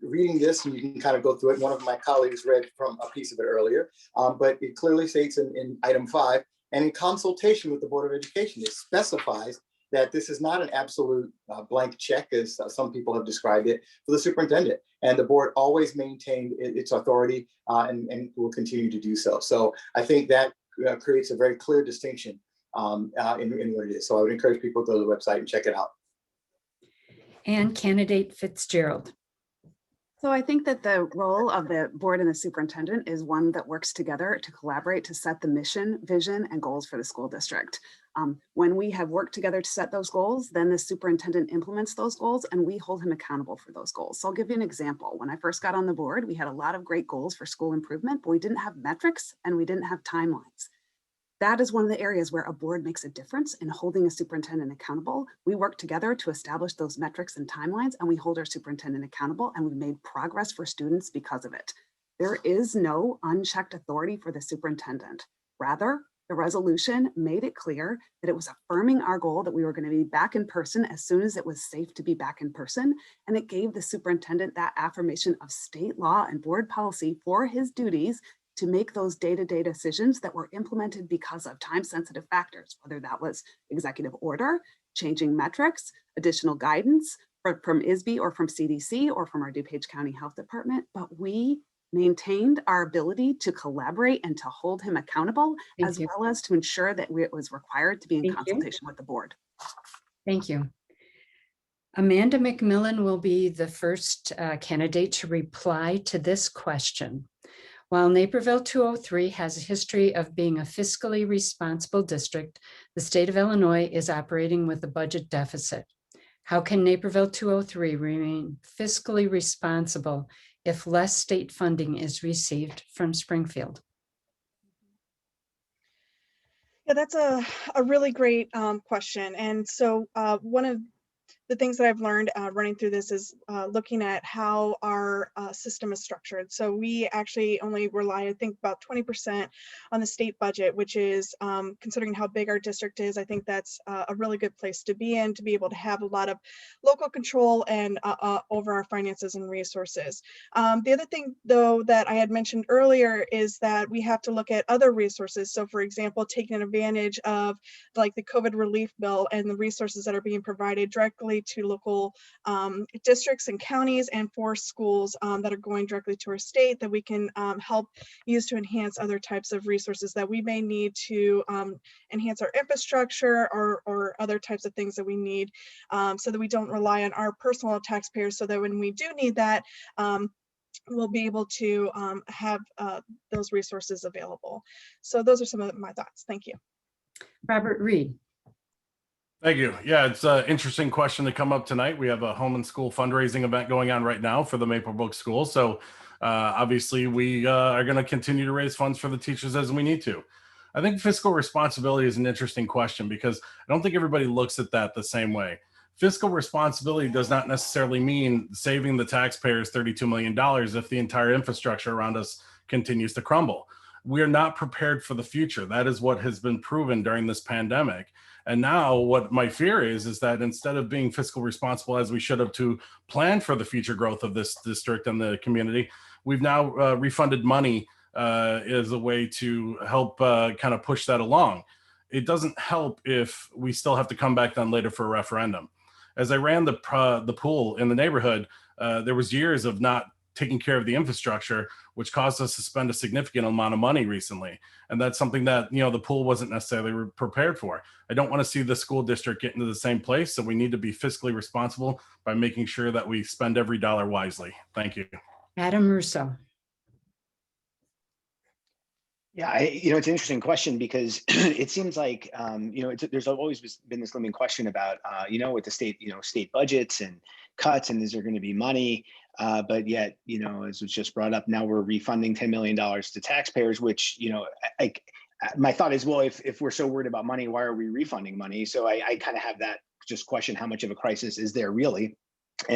reading this, and you can kind of go through it. One of my colleagues read from a piece of it earlier, but it clearly states in item 5, and in consultation with the Board of Education, it specifies that this is not an absolute blank check, as some people have described it, for the superintendent. And the board always maintained its authority and will continue to do so. So I think that creates a very clear distinction in what it is. So I would encourage people to go to the website and check it out. And Candidate Fitzgerald. So I think that the role of the board and the superintendent is one that works together to collaborate to set the mission, vision, and goals for the school district. When we have worked together to set those goals, then the superintendent implements those goals and we hold him accountable for those goals. So I'll give you an example. When I first got on the board, we had a lot of great goals for school improvement, but we didn't have metrics and we didn't have timelines. That is one of the areas where a board makes a difference in holding a superintendent accountable. We work together to establish those metrics and timelines, and we hold our superintendent accountable, and we've made progress for students because of it. There is no unchecked authority for the superintendent. Rather, the resolution made it clear that it was affirming our goal that we were going to be back in person as soon as it was safe to be back in person. And it gave the superintendent that affirmation of state law and board policy for his duties to make those day-to-day decisions that were implemented because of time-sensitive factors, whether that was executive order, changing metrics, additional guidance from ISB or from CDC or from our DuPage County Health Department. But we maintained our ability to collaborate and to hold him accountable, as well as to ensure that it was required to be in consultation with the board. Thank you. Amanda McMillan will be the first candidate to reply to this question. While Naperville 203 has a history of being a fiscally responsible district, the state of Illinois is operating with a budget deficit. How can Naperville 203 remain fiscally responsible if less state funding is received from Springfield? Yeah, that's a really great question. And so one of the things that I've learned running through this is looking at how our system is structured. So we actually only rely, I think, about 20% on the state budget, which is, considering how big our district is, I think that's a really good place to be in, to be able to have a lot of local control and over our finances and resources. The other thing, though, that I had mentioned earlier is that we have to look at other resources. So, for example, taking advantage of like the COVID relief bill and the resources that are being provided directly to local districts and counties and for schools that are going directly to our state, that we can help use to enhance other types of resources that we may need to enhance our infrastructure or other types of things that we need, so that we don't rely on our personal taxpayers, so that when we do need that, we'll be able to have those resources available. So those are some of my thoughts. Thank you. Robert Reed. Thank you. Yeah, it's an interesting question to come up tonight. We have a home and school fundraising event going on right now for the Maple Brook School. So Obviously, we are going to continue to raise funds for the teachers as we need to. I think fiscal responsibility is an interesting question because I don't think everybody looks at that the same way. Fiscal responsibility does not necessarily mean saving the taxpayers $32 million if the entire infrastructure around us continues to crumble. We are not prepared for the future. That is what has been proven during this pandemic. And now what my fear is that instead of being fiscal responsible as we should have to plan for the future growth of this district and the community, we've now refunded money as a way to help kind of push that along. It doesn't help if we still have to come back then later for a referendum. As I ran the pool in the neighborhood, there was years of not taking care of the infrastructure, which caused us to spend a significant amount of money recently. And that's something that, the pool wasn't necessarily prepared for. I don't want to see the school district get into the same place. So we need to be fiscally responsible by making sure that we spend every dollar wisely. Thank you. Adam Russo. Yeah, it's an interesting question because it seems like, there's always been this looming question about, with the state budgets and cuts and is there going to be money? But yet, as was just brought up, now we're refunding $10 million to taxpayers, which, my thought is, well, if we're so worried about money, why are we refunding money? So I kind of have that just question, how much of a crisis is there really?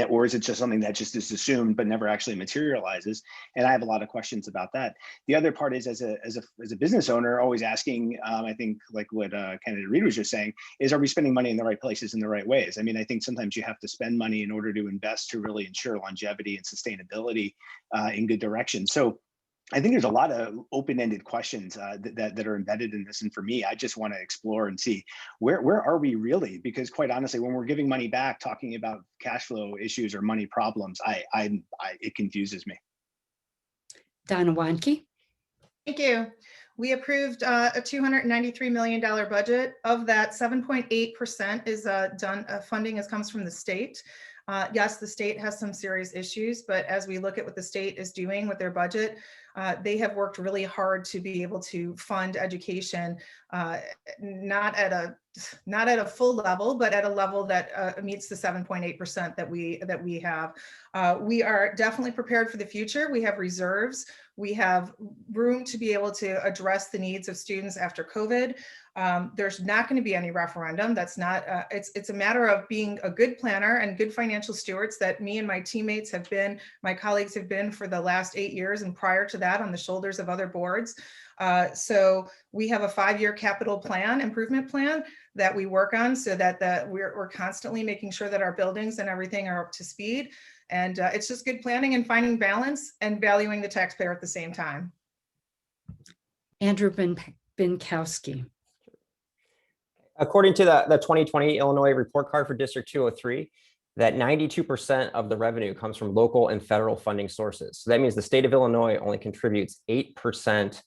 Or is it just something that just is assumed but never actually materializes? And I have a lot of questions about that. The other part is, as a business owner, always asking, I think like what Candidate Reed was just saying, is are we spending money in the right places in the right ways? I mean, I think sometimes you have to spend money in order to invest to really ensure longevity and sustainability in good direction. So I think there's a lot of open-ended questions that are embedded in this. And for me, I just want to explore and see where are we really? Because quite honestly, when we're giving money back, talking about cash flow issues or money problems, it confuses me. Donna Wanke. Thank you. We approved a $293 million budget. Of that, 7.8% is funding comes from the state. Yes, the state has some serious issues, but as we look at what the state is doing with their budget, they have worked really hard to be able to fund education, not at a full level, but at a level that meets the 7.8% that we have. We are definitely prepared for the future. We have reserves. We have room to be able to address the needs of students after COVID. There's not going to be any referendum. That's not, it's a matter of being a good planner and good financial stewards that me and my teammates have been, my colleagues have been for the last 8 years and prior to that on the shoulders of other boards. So we have a 5-year capital plan, improvement plan that we work on so that we're constantly making sure that our buildings and everything are up to speed. And it's just good planning and finding balance and valuing the taxpayer at the same time. Andrew Binkowski. According to the 2020 Illinois report card for District 203, that 92% of the revenue comes from local and federal funding sources. So that means the state of Illinois only contributes 8%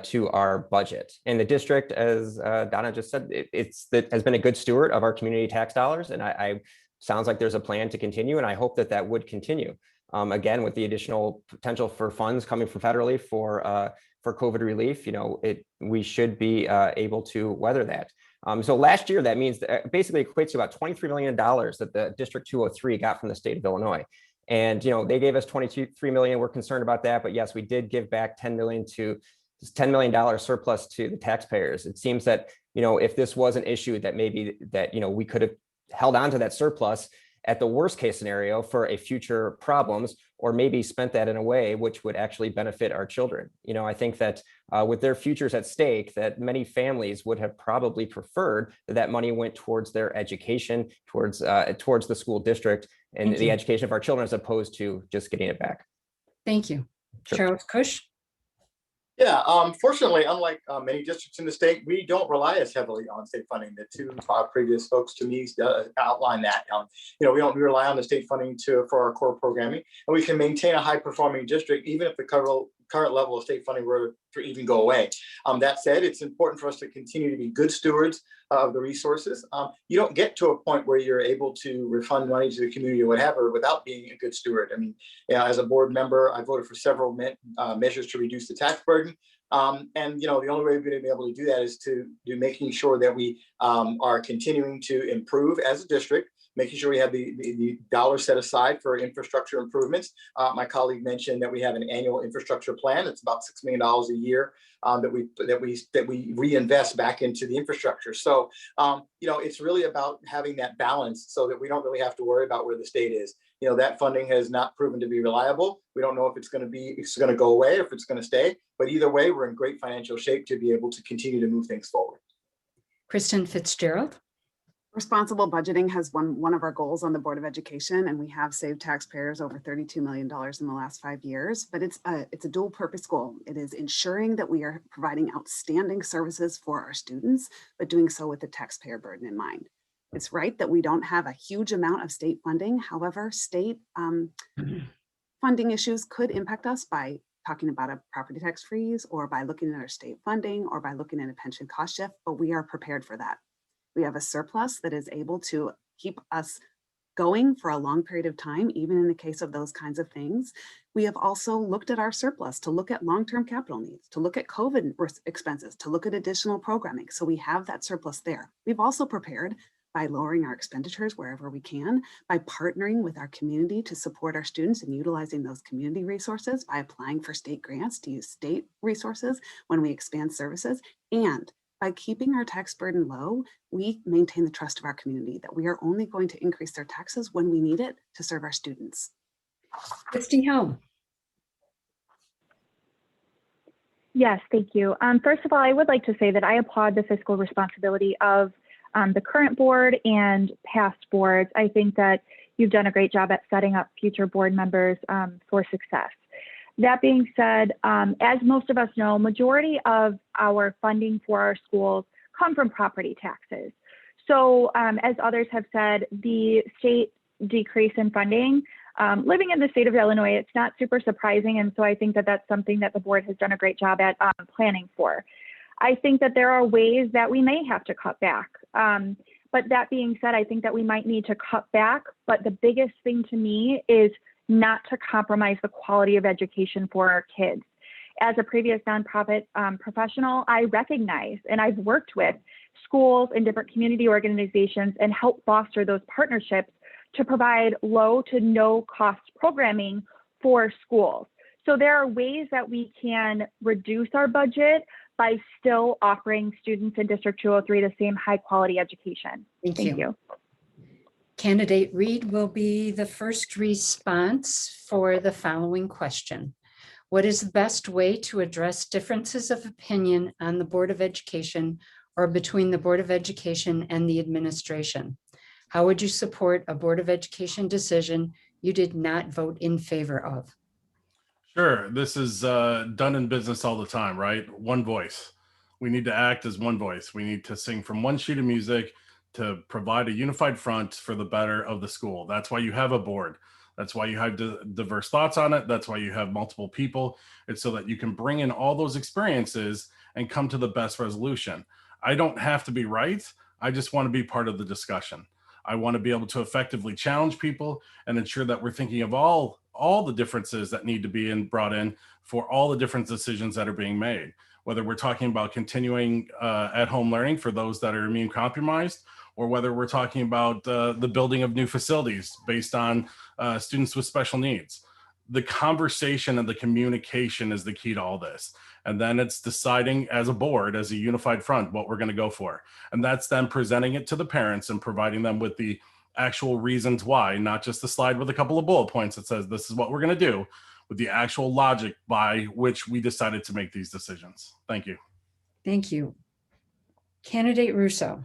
to our budget. And the district, as Donna just said, it has been a good steward of our community tax dollars. And I sounds like there's a plan to continue. And I hope that would continue. Again, with the additional potential for funds coming from federally for COVID relief, we should be able to weather that. So last year, that means that basically equates to about $23 million that the District 203 got from the state of Illinois. And, they gave us $23 million. We're concerned about that. But yes, we did give back $10 million surplus to the taxpayers. It seems that, if this was an issue that maybe we could have held on to that surplus at the worst case scenario for a future problems, or maybe spent that in a way which would actually benefit our children. I think that with their futures at stake, that many families would have probably preferred that money went towards their education, towards the school district and the education of our children, as opposed to just getting it back. Thank you. Sure. Charles Kush. Yeah, fortunately, unlike many districts in the state, we don't rely as heavily on state funding. The two previous folks to me outline that. We don't rely on the state funding for our core programming, and we can maintain a high-performing district even if the current level of state funding were to even go away. That said, it's important for us to continue to be good stewards of the resources. You don't get to a point where you're able to refund money to the community or whatever without being a good steward. I mean, as a board member, I voted for several measures to reduce the tax burden. And the only way we're going to be able to do that is to making sure that we are continuing to improve as a district, making sure we have the dollars set aside for infrastructure improvements. My colleague mentioned that we have an annual infrastructure plan. It's about $6 million a year that we reinvest back into the infrastructure. So, it's really about having that balance so that we don't really have to worry about where the state is. That funding has not proven to be reliable. We don't know if it's going to go away, if it's going to stay, but either way, we're in great financial shape to be able to continue to move things forward. Kristen Fitzgerald. Responsible budgeting has one of our goals on the Board of Education, and we have saved taxpayers over $32 million in the last 5 years, but it's a dual purpose goal. It is ensuring that we are providing outstanding services for our students, but doing so with the taxpayer burden in mind. It's right that we don't have a huge amount of state funding. However, state funding issues could impact us by talking about a property tax freeze, or by looking at our state funding, or by looking at a pension cost shift, but we are prepared for that. We have a surplus that is able to keep us going for a long period of time, even in the case of those kinds of things. We have also looked at our surplus to look at long-term capital needs, to look at COVID expenses, to look at additional programming. So we have that surplus there. We've also prepared by lowering our expenditures wherever we can, by partnering with our community to support our students and utilizing those community resources, by applying for state grants to use state resources when we expand services, and by keeping our tax burden low, we maintain the trust of our community that we are only going to increase their taxes when we need it to serve our students. Christy Helm. Yes, thank you. First of all, I would like to say that I applaud the fiscal responsibility of the current board and past boards. I think that you've done a great job at setting up future board members for success. That being said, as most of us know, majority of our funding for our schools come from property taxes. So as others have said, the state decrease in funding, living in the state of Illinois, it's not super surprising. And so I think that that's something that the board has done a great job at planning for. I think that there are ways that we may have to cut back. But that being said, I think that we might need to cut back. But the biggest thing to me is not to compromise the quality of education for our kids. As a previous nonprofit professional, I recognize, and I've worked with schools and different community organizations and help foster those partnerships to provide low to no cost programming for schools. So there are ways that we can reduce our budget by still offering students in District 203 the same high quality education. Thank you. Candidate Reed will be the first response for the following question. What is the best way to address differences of opinion on the Board of Education or between the Board of Education and the administration? How would you support a Board of Education decision you did not vote in favor of? Sure, this is done in business all the time, right? One voice. We need to act as one voice. We need to sing from one sheet of music to provide a unified front for the better of the school. That's why you have a board. That's why you have diverse thoughts on it. That's why you have multiple people. It's so that you can bring in all those experiences and come to the best resolution. I don't have to be right. I just want to be part of the discussion. I want to be able to effectively challenge people and ensure that we're thinking of all the differences that need to be brought in for all the different decisions that are being made. Whether we're talking about continuing at-home learning for those that are immune compromised, or whether we're talking about the building of new facilities based on students with special needs. The conversation and the communication is the key to all this. And then it's deciding as a board, as a unified front, what we're going to go for. And that's then presenting it to the parents and providing them with the actual reasons why, not just the slide with a couple of bullet points that says this is what we're going to do, with the actual logic by which we decided to make these decisions. Thank you. Thank you. Candidate Russo.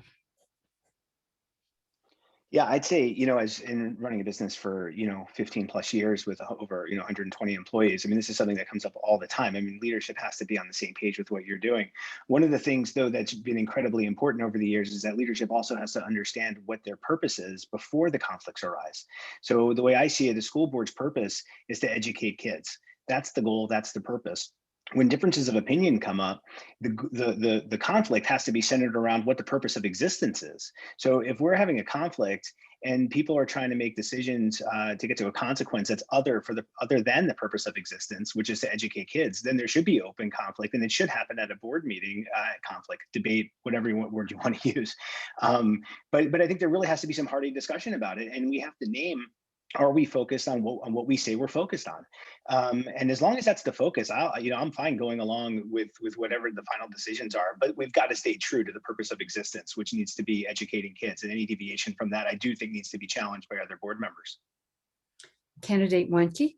Yeah, I'd say, as in running a business for, 15 plus years with over, 120 employees, I mean, this is something that comes up all the time. I mean, leadership has to be on the same page with what you're doing. One of the things, though, that's been incredibly important over the years is that leadership also has to understand what their purpose is before the conflicts arise. So the way I see it, the school board's purpose is to educate kids. That's the goal. That's the purpose. when differences of opinion come up, the conflict has to be centered around what the purpose of existence is. So if we're having a conflict and people are trying to make decisions to get to a consequence that's other than the purpose of existence, which is to educate kids, then there should be open conflict, and it should happen at a board meeting. Conflict, debate, whatever word you want to use. But I think there really has to be some hearty discussion about it, and we have to name, are we focused on what we say we're focused on? And as long as that's the focus, I'm fine going along with whatever the final decisions are, but we've got to stay true to the purpose of existence, which needs to be educating kids. And any deviation from that, I do think needs to be challenged by other board members. Candidate Wanke.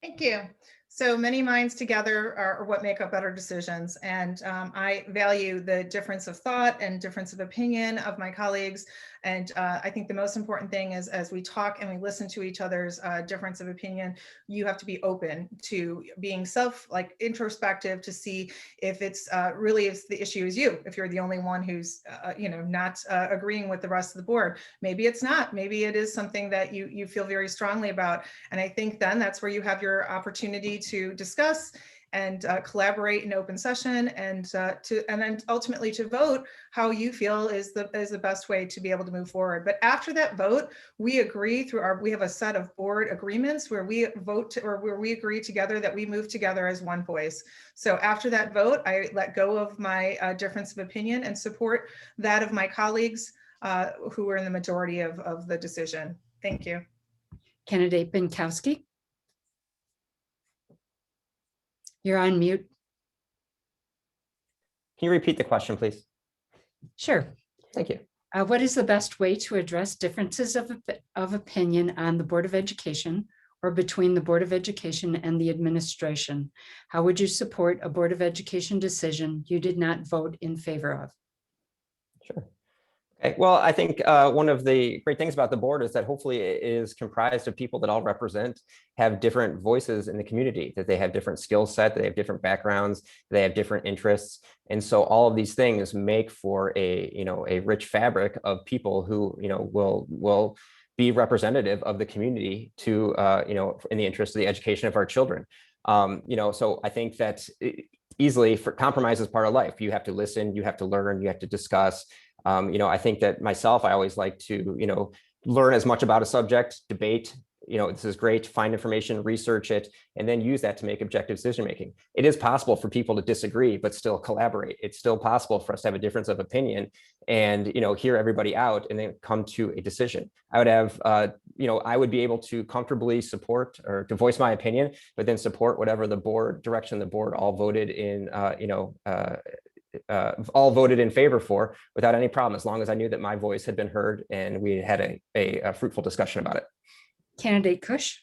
Thank you. So many minds together are what make up better decisions. And I value the difference of thought and difference of opinion of my colleagues. And I think the most important thing is, as we talk and we listen to each other's difference of opinion, you have to be open to being introspective to see if it's really if the issue is you, if you're the only one who's not agreeing with the rest of the board. Maybe it's not. Maybe it is something that you feel very strongly about. And I think then that's where you have your opportunity to discuss and collaborate in open session, and then ultimately to vote how you feel is the best way to be able to move forward. But after that vote, we agree we have a set of board agreements where we vote where we agree together that we move together as one voice. So after that vote, I let go of my difference of opinion and support that of my colleagues who were in the majority of the decision. Thank you. Candidate Binkowski. You're on mute. Can you repeat the question, please? Sure. Thank you. What is the best way to address differences of opinion on the Board of Education or between the Board of Education and the administration? How would you support a Board of Education decision you did not vote in favor of? Sure. Okay. Well, I think one of the great things about the board is that hopefully it is comprised of people that all have different voices in the community, that they have different skill set, that they have different backgrounds, they have different interests. And so all of these things make for a rich fabric of people who, will be representative of the community to, in the interest of the education of our children. So I think that easily for compromise is part of life. You have to listen, you have to learn, you have to discuss. I think that myself, I always like to, learn as much about a subject, debate, this is great, find information, research it, and then use that to make objective decision making. It is possible for people to disagree, but still collaborate. It's still possible for us to have a difference of opinion and, hear everybody out and then come to a decision. I would have, I would be able to comfortably support or to voice my opinion, but then support whatever the direction the board all voted in, all voted in favor for without any problem, as long as I knew that my voice had been heard and we had a fruitful discussion about it. Candidate Cush.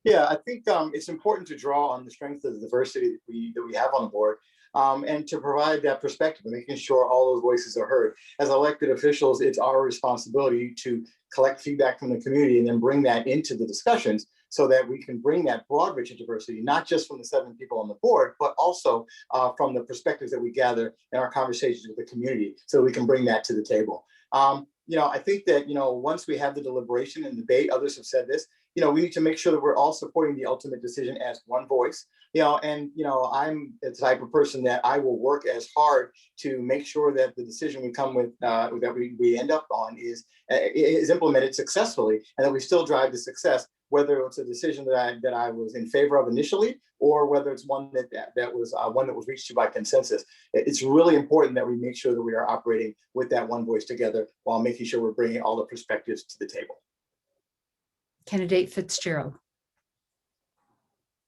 Yeah, I think it's important to draw on the strength of the diversity that we have on the board, and to provide that perspective, making sure all those voices are heard. As elected officials, it's our responsibility to collect feedback from the community and then bring that into the discussions so that we can bring that broad range of diversity, not just from the 7 people on the board, but also from the perspectives that we gather in our conversations with the community, so we can bring that to the table. I think that, once we have the deliberation and debate, others have said this, we need to make sure that we're all supporting the ultimate decision as one voice, I'm the type of person that I will work as hard to make sure that the decision we come with, that we end up on is implemented successfully, and that we still drive to success, whether it's a decision that I was in favor of initially, or whether it's one that was reached by consensus. It's really important that we make sure that we are operating with that one voice together while making sure we're bringing all the perspectives to the table. Candidate Fitzgerald.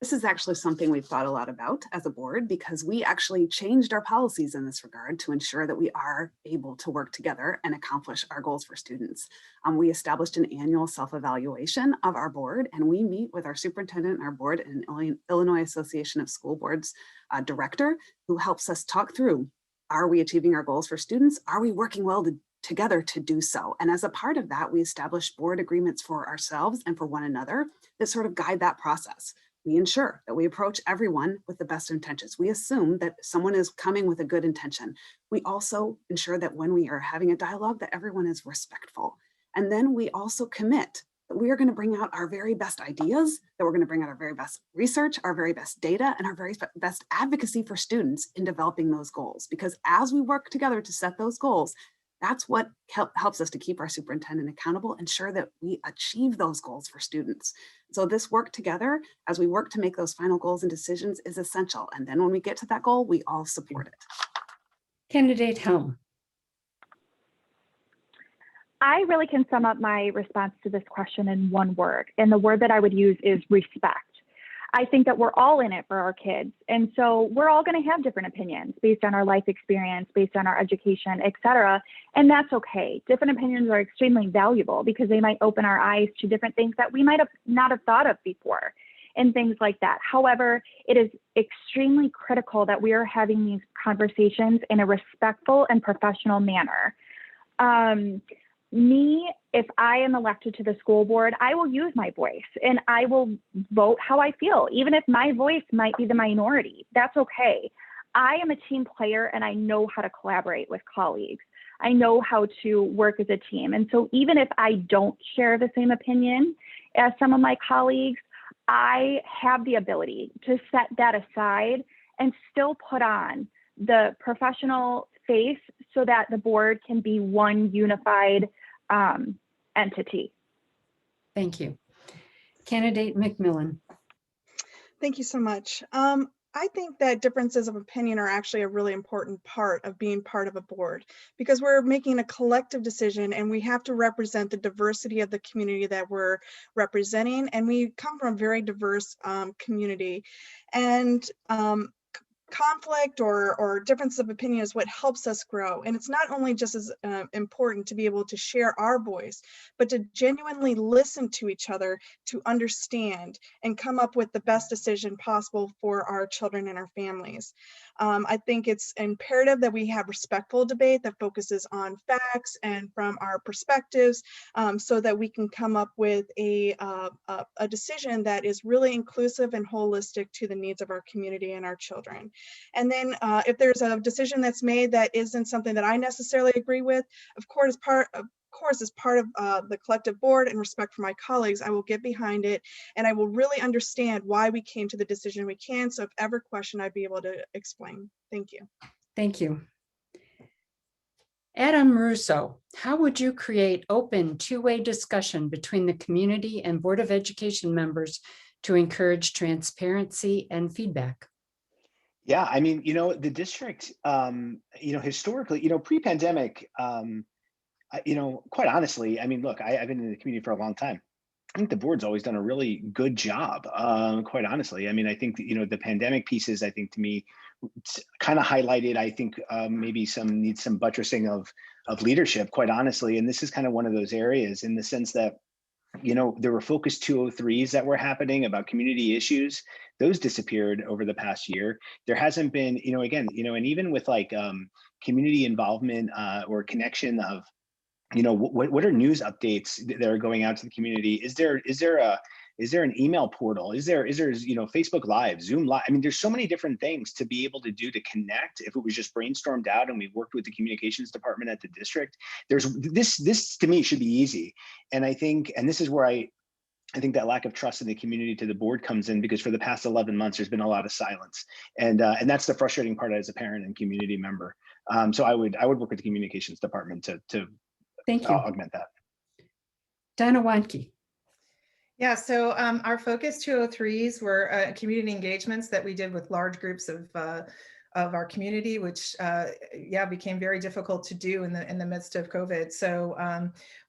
This is actually something we've thought a lot about as a board, because we actually changed our policies in this regard to ensure that we are able to work together and accomplish our goals for students. We established an annual self-evaluation of our board, and we meet with our superintendent and our board and Illinois Association of School Boards director, who helps us talk through, are we achieving our goals for students? Are we working well together to do so? And as a part of that, we established board agreements for ourselves and for one another that sort of guide that process. We ensure that we approach everyone with the best intentions. We assume that someone is coming with a good intention. We also ensure that when we are having a dialogue, that everyone is respectful. And then we also commit that we are going to bring out our very best ideas, that we're going to bring out our very best research, our very best data, and our very best advocacy for students in developing those goals. Because as we work together to set those goals, that's what helps us to keep our superintendent accountable, ensure that we achieve those goals for students. So this work together, as we work to make those final goals and decisions, is essential. And then when we get to that goal, we all support it. Candidate Helm. I really can sum up my response to this question in one word, and the word that I would use is respect. I think that we're all in it for our kids, and so we're all going to have different opinions based on our life experience, based on our education, et cetera, and that's okay. Different opinions are extremely valuable because they might open our eyes to different things that we might have not have thought of before and things like that. However, it is extremely critical that we are having these conversations in a respectful and professional manner. If I am elected to the school board, I will use my voice and I will vote how I feel, even if my voice might be the minority. That's okay. I am a team player and I know how to collaborate with colleagues. I know how to work as a team. And so even if I don't share the same opinion as some of my colleagues, I have the ability to set that aside and still put on the professional face so that the board can be one unified entity. Thank you. Candidate McMillan. Thank you so much. I think that differences of opinion are actually a really important part of being part of a board, because we're making a collective decision and we have to represent the diversity of the community that we're representing. And we come from a very diverse community, and conflict or difference of opinion is what helps us grow. And it's not only just as important to be able to share our voice, but to genuinely listen to each other, to understand and come up with the best decision possible for our children and our families. I think it's imperative that we have respectful debate that focuses on facts and from our perspectives, so that we can come up with a decision that is really inclusive and holistic to the needs of our community and our children. And then if there's a decision that's made that isn't something that I necessarily agree with, of course, as part of the collective board and respect for my colleagues, I will get behind it and I will really understand why we came to the decision we can. So if ever questioned, I'd be able to explain. Thank you. Thank you. Adam Russo, how would you create open two-way discussion between the community and Board of Education members to encourage transparency and feedback? Yeah, I mean, the district, historically, pre-pandemic, quite honestly, I mean, look, I've been in the community for a long time. I think the board's always done a really good job, quite honestly. I mean, I think, the pandemic pieces, I think to me, kind of highlighted, I think maybe needs some buttressing of leadership, quite honestly. And this is kind of one of those areas in the sense that, there were Focus 203s that were happening about community issues. Those disappeared over the past year. There hasn't been, and even with like community involvement or connection of, what are news updates that are going out to the community? Is there an email portal? Is there Facebook Live, Zoom Live? I mean, there's so many different things to be able to do to connect. If it was just brainstormed out and we worked with the communications department at the district, this to me should be easy. And I think, and this is where I think that lack of trust in the community to the board comes in, because for the past 11 months, there's been a lot of silence. And that's the frustrating part as a parent and community member. So I would work with the communications department to Thank you. augment that. Donna Wanke. Yeah, so our Focus 203s were community engagements that we did with large groups of our community, which became very difficult to do in the midst of COVID. So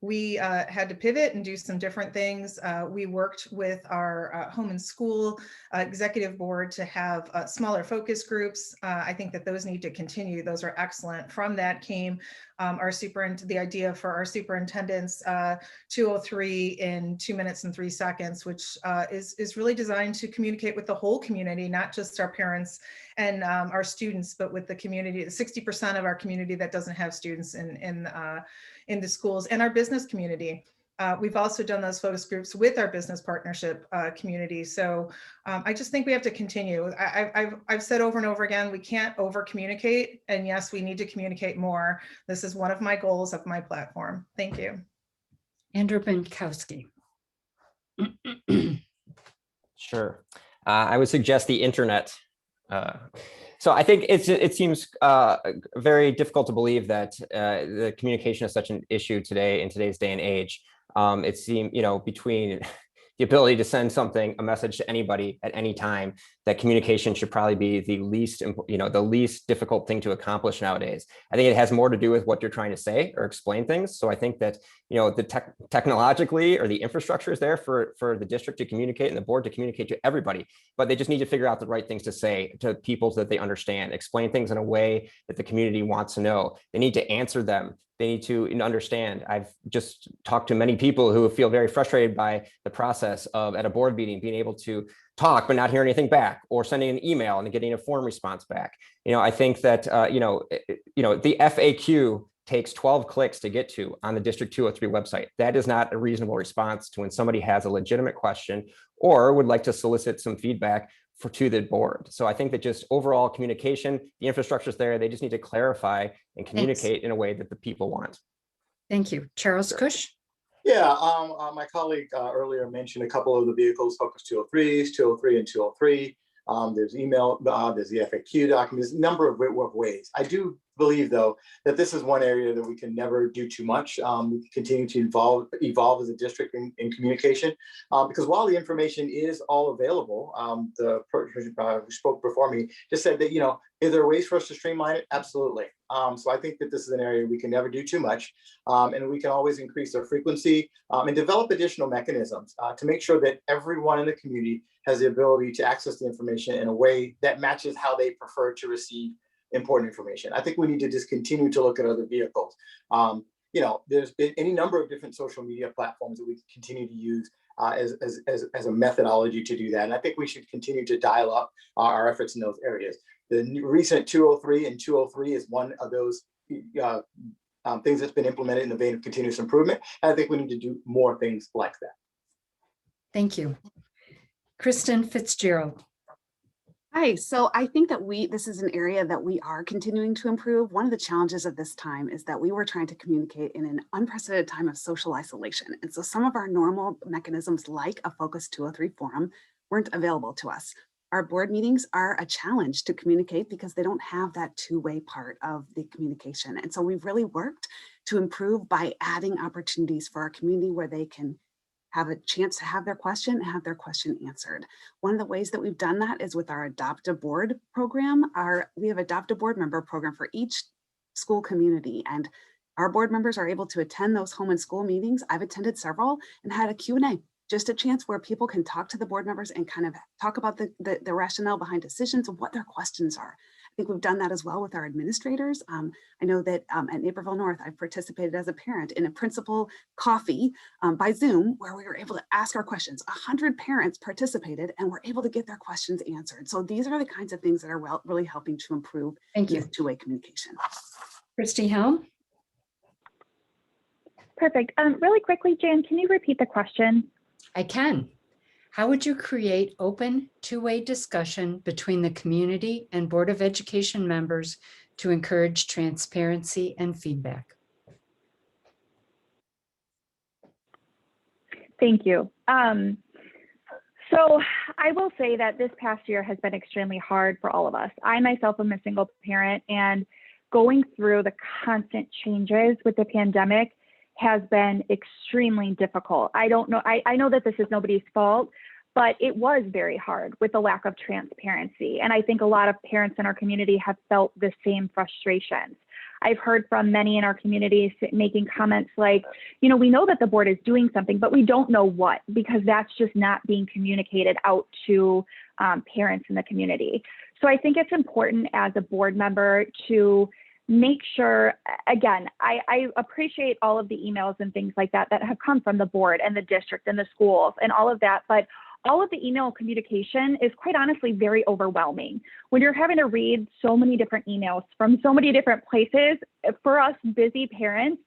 we had to pivot and do some different things. We worked with our home and school executive board to have smaller focus groups. I think that those need to continue. Those are excellent. From that came the idea for our superintendent's 203 in 2 minutes and 3 seconds, which is really designed to communicate with the whole community, not just our parents and our students, but with the community, the 60% of our community that doesn't have students in the schools, and our business community. We've also done those focus groups with our business partnership community. So I just think we have to continue. I've said over and over again, we can't over communicate. And yes, we need to communicate more. This is one of my goals of my platform. Thank you. Andrew Binkowski. Sure. I would suggest the internet. So I think it seems very difficult to believe that the communication is such an issue today in today's day and age. It seems, between the ability to send a message to anybody at any time, that communication should probably be the least difficult thing to accomplish nowadays. I think it has more to do with what you're trying to say or explain things. So I think that, technologically, or the infrastructure is there for the district to communicate and the board to communicate to everybody, but they just need to figure out the right things to say to people so that they understand, explain things in a way that the community wants to know. They need to answer them. They need to understand. I've just talked to many people who feel very frustrated by the process of, at a board meeting, being able to talk but not hear anything back, or sending an email and getting a form response back. I think that the FAQ takes 12 clicks to get to on the District 203 website. That is not a reasonable response to when somebody has a legitimate question or would like to solicit some feedback to the board. So I think that just overall communication, the infrastructure is there. They just need to clarify and communicate in a way that the people want. Thank you. Charles Cush? Yeah, my colleague earlier mentioned a couple of the vehicles, Focus 203s, 203 and 203. There's email, there's the FAQ document, there's a number of ways. I do believe, though, that this is one area that we can never do too much. We can continue to evolve as a district in communication, because while the information is all available, the person who spoke before me just said that, is there ways for us to streamline it? Absolutely. So I think that this is an area we can never do too much, and we can always increase our frequency and develop additional mechanisms to make sure that everyone in the community has the ability to access the information in a way that matches how they prefer to receive important information. I think we need to just continue to look at other vehicles. There's been any number of different social media platforms that we can continue to use as a methodology to do that. And I think we should continue to dial up our efforts in those areas. The recent 203 and 203 is one of those things that's been implemented in the vein of continuous improvement. And I think we need to do more things like that. Thank you. Kristen Fitzgerald. Hi, so I think that this is an area that we are continuing to improve. One of the challenges of this time is that we were trying to communicate in an unprecedented time of social isolation. And so some of our normal mechanisms, like a Focus 203 forum, weren't available to us. Our board meetings are a challenge to communicate because they don't have that two-way part of the communication. And so we've really worked to improve by adding opportunities for our community where they can have a chance to have their question and have their question answered. One of the ways that we've done that is with our Adopt a Board program. We have Adopt a Board member program for each school community, and our board members are able to attend those home and school meetings. I've attended several and had a Q&A, just a chance where people can talk to the board members and kind of talk about the rationale behind decisions and what their questions are. I think we've done that as well with our administrators. I know that at Naperville North, I've participated as a parent in a principal coffee by Zoom, where we were able to ask our questions. 100 parents participated and were able to get their questions answered. So these are the kinds of things that are really helping to improve this two-way communication. Christy Helm. Perfect. Really quickly, Jan, can you repeat the question? I can. How would you create open two-way discussion between the community and Board of Education members to encourage transparency and feedback? Thank you. So I will say that this past year has been extremely hard for all of us. I myself am a single parent, and going through the constant changes with the pandemic has been extremely difficult. I don't know, I know that this is nobody's fault, but it was very hard with the lack of transparency. And I think a lot of parents in our community have felt the same frustrations. I've heard from many in our communities making comments like, we know that the board is doing something, but we don't know what, because that's just not being communicated out to parents in the community. So I think it's important as a board member to make sure, again, I appreciate all of the emails and things like that have come from the board and the district and the schools and all of that, but all of the email communication is quite honestly very overwhelming. When you're having to read so many different emails from so many different places, for us busy parents,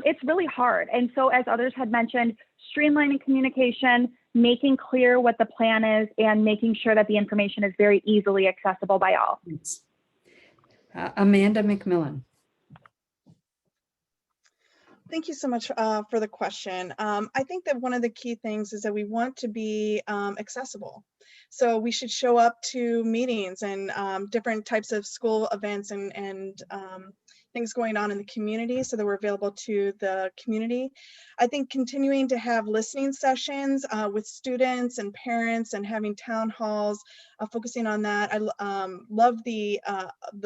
it's really hard. And so as others had mentioned, streamlining communication, making clear what the plan is, and making sure that the information is very easily accessible by all. Amanda McMillan. Thank you so much for the question. I think that one of the key things is that we want to be accessible. So we should show up to meetings and different types of school events and things going on in the community so that we're available to the community. I think continuing to have listening sessions with students and parents and having town halls, focusing on that. I love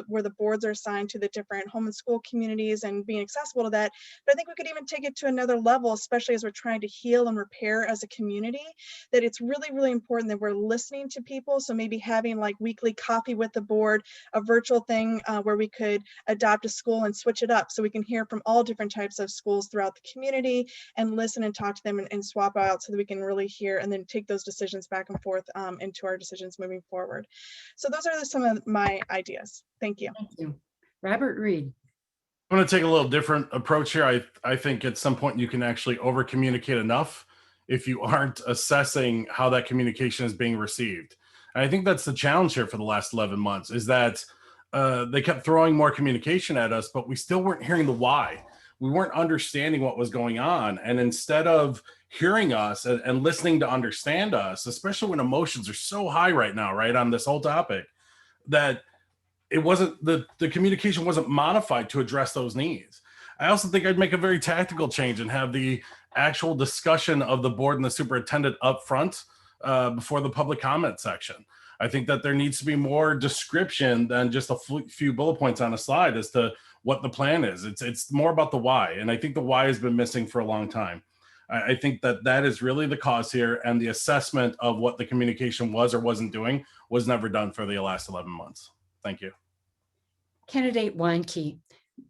where the boards are assigned to the different home and school communities and being accessible to that. But I think we could even take it to another level, especially as we're trying to heal and repair as a community, that it's really, really important that we're listening to people. So maybe having like weekly coffee with the board, a virtual thing where we could adopt a school and switch it up so we can hear from all different types of schools throughout the community and listen and talk to them and swap out so that we can really hear and then take those decisions back and forth into our decisions moving forward. So those are some of my ideas. Thank you. Thank you. Robert Reed. I'm going to take a little different approach here. I think at some point you can actually over communicate enough if you aren't assessing how that communication is being received. And I think that's the challenge here for the last 11 months is that they kept throwing more communication at us, but we still weren't hearing the why. We weren't understanding what was going on. And instead of hearing us and listening to understand us, especially when emotions are so high right now, right, on this whole topic, that it wasn't the communication wasn't modified to address those needs. I also think I'd make a very tactical change and have the actual discussion of the board and the superintendent up front before the public comment section. I think that there needs to be more description than just a few bullet points on a slide as to what the plan is. It's more about the why. And I think the why has been missing for a long time. I think that is really the cause here, and the assessment of what the communication was or wasn't doing was never done for the last 11 months. Thank you. Candidate Weinke.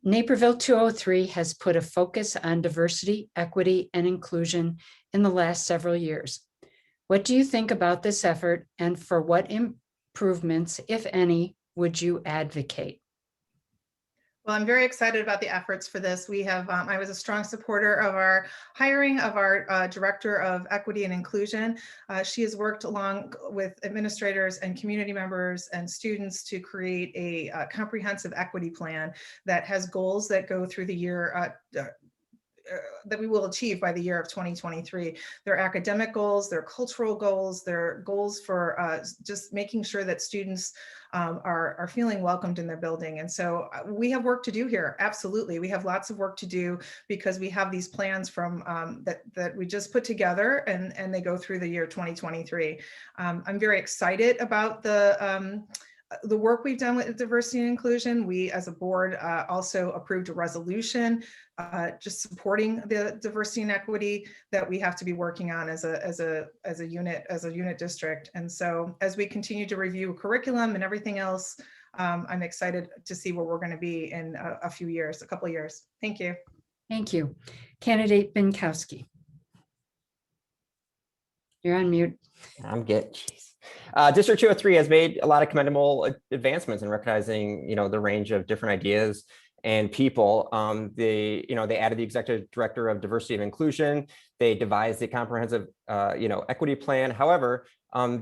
Naperville 203 has put a focus on diversity, equity, and inclusion in the last several years. What do you think about this effort, and for what improvements, if any, would you advocate? Well, I'm very excited about the efforts for this. We have, I was a strong supporter of our hiring of our Director of Equity and Inclusion. She has worked along with administrators and community members and students to create a comprehensive equity plan that has goals that go through the year that we will achieve by the year of 2023. Their academic goals, their cultural goals, their goals for just making sure that students are feeling welcomed in their building. And so we have work to do here. Absolutely. We have lots of work to do because we have these plans from that we just put together and they go through the year 2023. I'm very excited about the work we've done with diversity and inclusion. We as a board also approved a resolution just supporting the diversity and equity that we have to be working on as a unit district. And so as we continue to review curriculum and everything else, I'm excited to see where we're going to be in a couple of years. Thank you. Thank you. Candidate Binkowski. You're on mute. I'm good. Jeez. District 203 has made a lot of commendable advancements in recognizing, the range of different ideas and people. They added the executive director of diversity and inclusion. They devised a comprehensive, equity plan. However,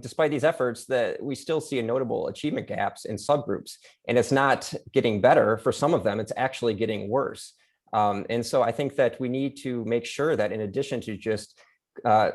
despite these efforts, that we still see a notable achievement gaps in subgroups, and it's not getting better for some of them. It's actually getting worse. And so I think that we need to make sure that in addition to just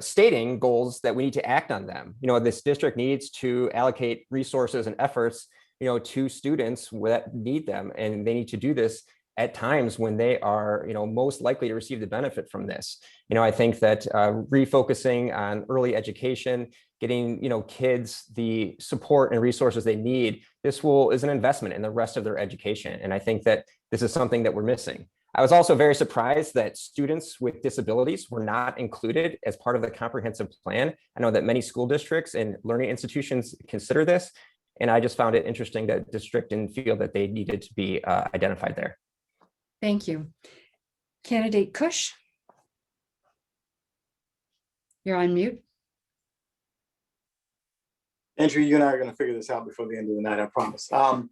stating goals, that we need to act on them. This district needs to allocate resources and efforts, to students that need them, and they need to do this at times when they are, most likely to receive the benefit from this. I think that refocusing on early education, getting, kids the support and resources they need, is an investment in the rest of their education. And I think that this is something that we're missing. I was also very surprised that students with disabilities were not included as part of the comprehensive plan. I know that many school districts and learning institutions consider this, and I just found it interesting that the district didn't feel that they needed to be identified there. Thank you. Candidate Kush. You're on mute. Andrew, you and I are going to figure this out before the end of the night, I promise. You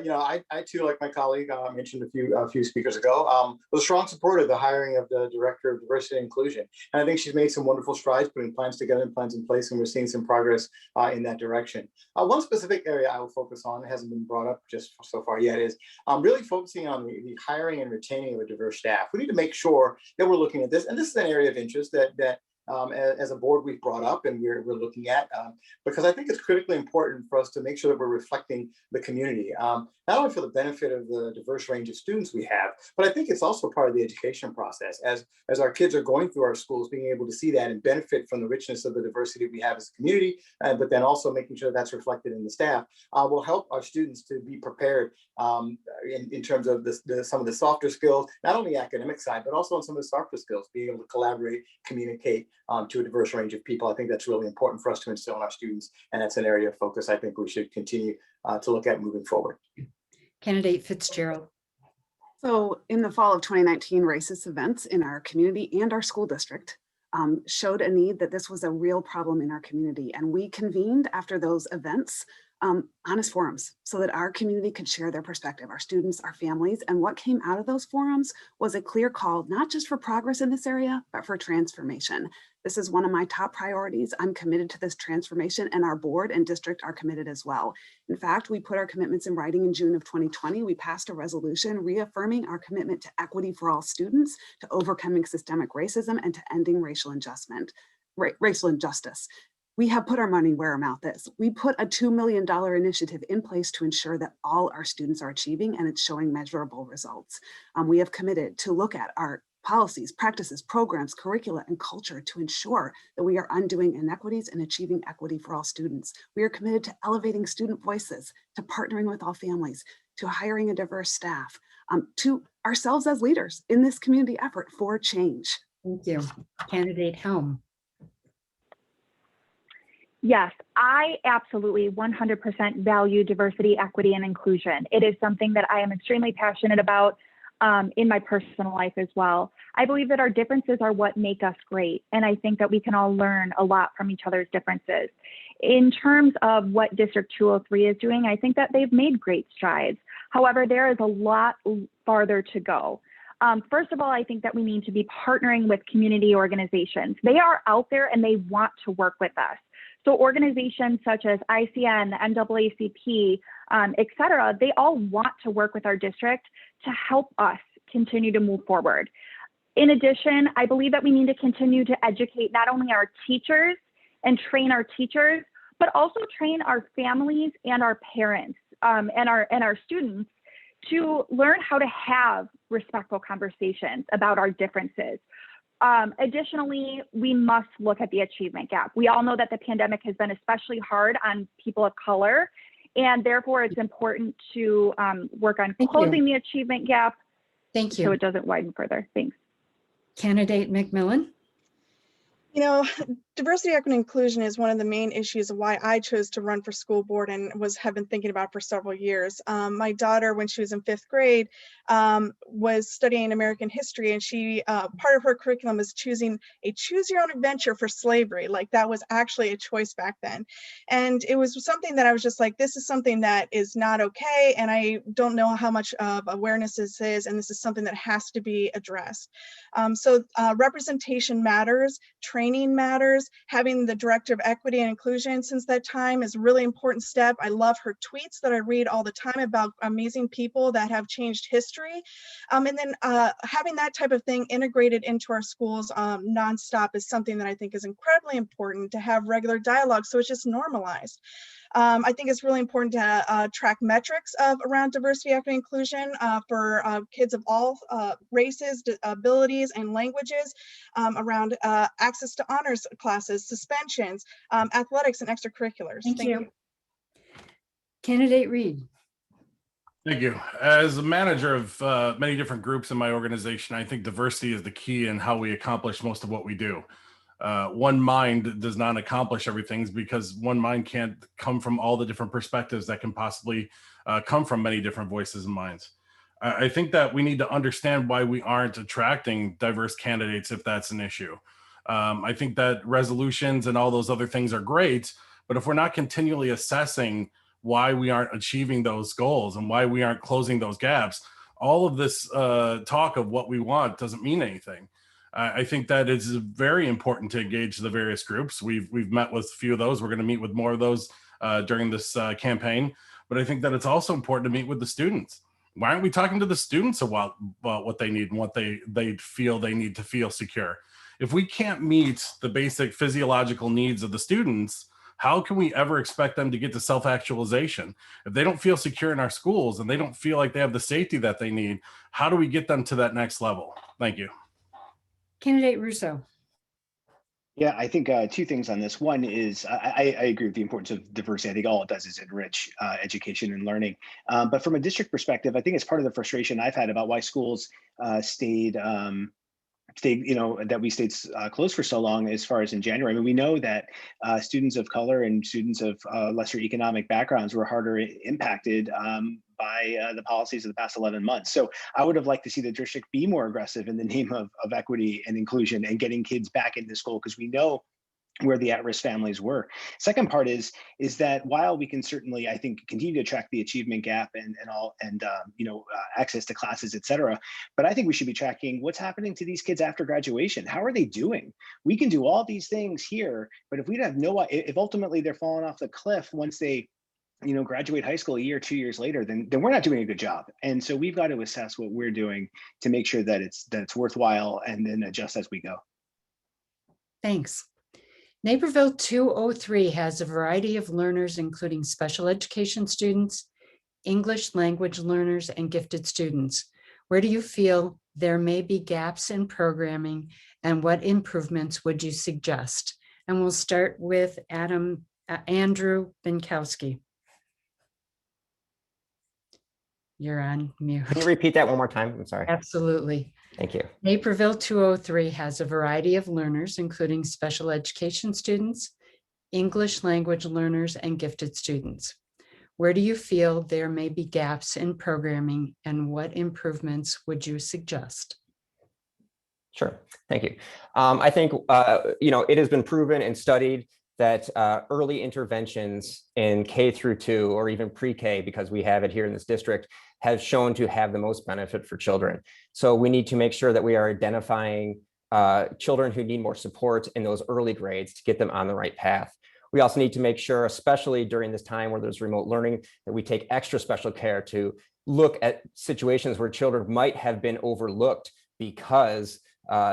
know, I too, like my colleague mentioned a few speakers ago, was a strong supporter of the hiring of the Director of Diversity and Inclusion. And I think she's made some wonderful strides, putting plans together and plans in place, and we're seeing some progress in that direction. One specific area I will focus on, hasn't been brought up just so far yet, is really focusing on the hiring and retaining of a diverse staff. We need to make sure that we're looking at this, and this is an area of interest that as a board we've brought up and we're looking at, because I think it's critically important for us to make sure that we're reflecting the community, not only for the benefit of the diverse range of students we have, but I think it's also part of the education process. As our kids are going through our schools, being able to see that and benefit from the richness of the diversity we have as a community, but then also making sure that's reflected in the staff, will help our students to be prepared in terms of some of the softer skills, not only academic side, but also on some of the softer skills, being able to collaborate, communicate to a diverse range of people. I think that's really important for us to instill in our students, and that's an area of focus I think we should continue to look at moving forward. Candidate Fitzgerald. So in the fall of 2019, racist events in our community and our school district showed a need that this was a real problem in our community. And we convened after those events honest forums so that our community could share their perspective, our students, our families. And what came out of those forums was a clear call, not just for progress in this area, but for transformation. This is one of my top priorities. I'm committed to this transformation, and our board and district are committed as well. In fact, we put our commitments in writing in June of 2020. We passed a resolution reaffirming our commitment to equity for all students, to overcoming systemic racism, and to ending racial injustice. We have put our money where our mouth is. We put a $2 million initiative in place to ensure that all our students are achieving, and it's showing measurable results. We have committed to look at our policies, practices, programs, curricula, and culture to ensure that we are undoing inequities and achieving equity for all students. We are committed to elevating student voices, to partnering with all families, to hiring a diverse staff, to ourselves as leaders in this community effort for change. Thank you. Candidate Helm. Yes, I absolutely 100% value diversity, equity, and inclusion. It is something that I am extremely passionate about in my personal life as well. I believe that our differences are what make us great. And I think that we can all learn a lot from each other's differences. In terms of what District 203 is doing, I think that they've made great strides. However, there is a lot farther to go. First of all, I think that we need to be partnering with community organizations. They are out there and they want to work with us. So organizations such as ICN, NAACP, et cetera, they all want to work with our district to help us continue to move forward. In addition, I believe that we need to continue to educate not only our teachers and train our teachers, but also train our families and our parents and our students to learn how to have respectful conversations about our differences. Additionally, we must look at the achievement gap. We all know that the pandemic has been especially hard on people of color, and therefore it's important to work on closing the achievement gap. Thank you. So it doesn't widen further. Thanks. Candidate McMillan. You know, diversity, equity, and inclusion is one of the main issues of why I chose to run for school board and have been thinking about for several years. My daughter, when she was in 5th grade, was studying American history, and she part of her curriculum was choosing a choose your own adventure for slavery. Like, that was actually a choice back then. And it was something that I was just like, this is something that is not okay, and I don't know how much of awareness this is, and this is something that has to be addressed. So representation matters, training matters. Having the Director of Equity and Inclusion since that time is a really important step. I love her tweets that I read all the time about amazing people that have changed history. And then having that type of thing integrated into our schools nonstop is something that I think is incredibly important, to have regular dialogue so it's just normalized. I think it's really important to track metrics around diversity, equity, and inclusion for kids of all races, abilities, and languages, around access to honors classes, suspensions, athletics, and extracurriculars. Thank you. Candidate Reed. Thank you. As a manager of many different groups in my organization, I think diversity is the key in how we accomplish most of what we do. One mind does not accomplish everything, because one mind can't come from all the different perspectives that can possibly come from many different voices and minds. I think that we need to understand why we aren't attracting diverse candidates if that's an issue. I think that resolutions and all those other things are great, But if we're not continually assessing why we aren't achieving those goals and why we aren't closing those gaps, all of this talk of what we want doesn't mean anything. I think that it's very important to engage the various groups. We've met with a few of those. We're going to meet with more of those during this campaign. But I think that it's also important to meet with the students. Why aren't we talking to the students about what they need and what they feel they need to feel secure? If we can't meet the basic physiological needs of the students, how can we ever expect them to get to self-actualization? If they don't feel secure in our schools and they don't feel like they have the safety that they need, how do we get them to that next level? Thank you. Candidate Russo. Yeah, I think two things on this. One is I agree with the importance of diversity. I think all it does is enrich education and learning. But from a district perspective, I think it's part of the frustration I've had about why schools stayed, that we stayed closed for so long as far as in January. I mean, we know that students of color and students of lesser economic backgrounds were harder impacted by the policies of the past 11 months. So I would have liked to see the district be more aggressive in the name of equity and inclusion and getting kids back into school, because we know where the at-risk families were. Second part is that while we can certainly, I think, continue to track the achievement gap and access to classes, et cetera, but I think we should be tracking what's happening to these kids after graduation. How are they doing? We can do all these things here, but if we have if ultimately they're falling off the cliff once they graduate high school a year, 2 years later, then we're not doing a good job. And so we've got to assess what we're doing to make sure that it's worthwhile and then adjust as we go. Thanks. Naperville 203 has a variety of learners, including special education students, English language learners, and gifted students. Where do you feel there may be gaps in programming, and what improvements would you suggest? And we'll start with Andrew Binkowski. You're on mute. Can you repeat that one more time? I'm sorry. Absolutely. Thank you. Naperville 203 has a variety of learners, including special education students, English language learners, and gifted students. Where do you feel there may be gaps in programming, and what improvements would you suggest? Sure. Thank you. I think, it has been proven and studied that early interventions in K through 2 or even pre-K, because we have it here in this district, have shown to have the most benefit for children. So we need to make sure that we are identifying children who need more support in those early grades to get them on the right path. We also need to make sure, especially during this time where there's remote learning, that we take extra special care to look at situations where children might have been overlooked because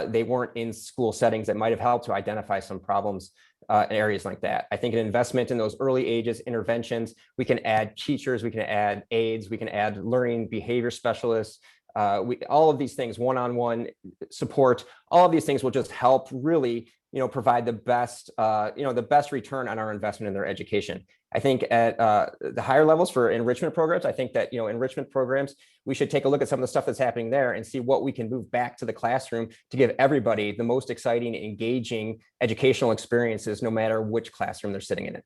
they weren't in school settings that might have helped to identify some problems in areas like that. I think an investment in those early ages interventions, we can add teachers, we can add aides, we can add learning behavior specialists, all of these things, one-on-one support, all of these things will just help really, provide the best, the best return on our investment in their education. I think at the higher levels for enrichment programs, I think that, enrichment programs, we should take a look at some of the stuff that's happening there and see what we can move back to the classroom to give everybody the most exciting, engaging educational experiences, no matter which classroom they're sitting in it.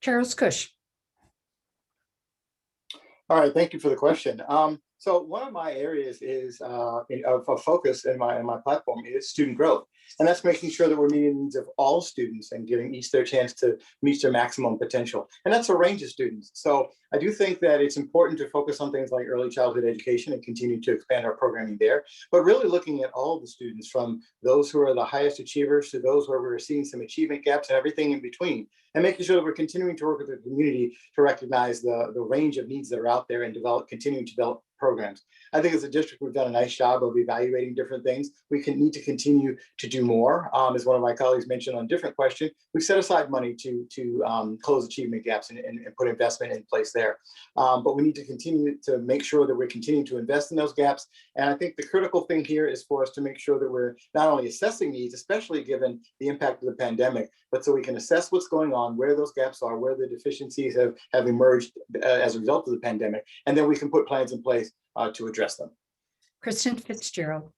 Charles Cush. All right, thank you for the question. So one of my areas is of focus in my platform is student growth. And that's making sure that we're meeting the needs of all students and giving each their chance to reach their maximum potential. And that's a range of students. So I do think that it's important to focus on things like early childhood education and continue to expand our programming there, but really looking at all the students, from those who are the highest achievers to those where we're seeing some achievement gaps and everything in between, and making sure that we're continuing to work with the community to recognize the range of needs that are out there and continuing to develop programs. I think as a district, we've done a nice job of evaluating different things. We need to continue to do more. As one of my colleagues mentioned on a different question, we've set aside money to close achievement gaps and put investment in place there. But we need to continue to make sure that we're continuing to invest in those gaps. And I think the critical thing here is for us to make sure that we're not only assessing needs, especially given the impact of the pandemic, but so we can assess what's going on, where those gaps are, where the deficiencies have emerged as a result of the pandemic, and then we can put plans in place to address them. Kristen Fitzgerald.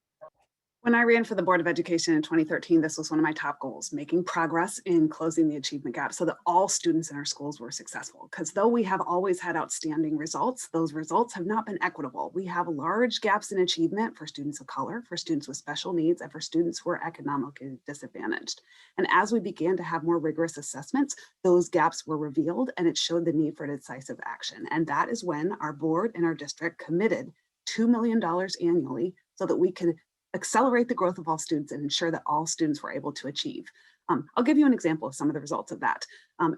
When I ran for the Board of Education in 2013, this was one of my top goals, making progress in closing the achievement gap so that all students in our schools were successful. Because though we have always had outstanding results, those results have not been equitable. We have large gaps in achievement for students of color, for students with special needs, and for students who are economically disadvantaged. And as we began to have more rigorous assessments, those gaps were revealed and it showed the need for decisive action. And that is when our board and our district committed $2 million annually so that we can accelerate the growth of all students and ensure that all students were able to achieve. I'll give you an example of some of the results of that.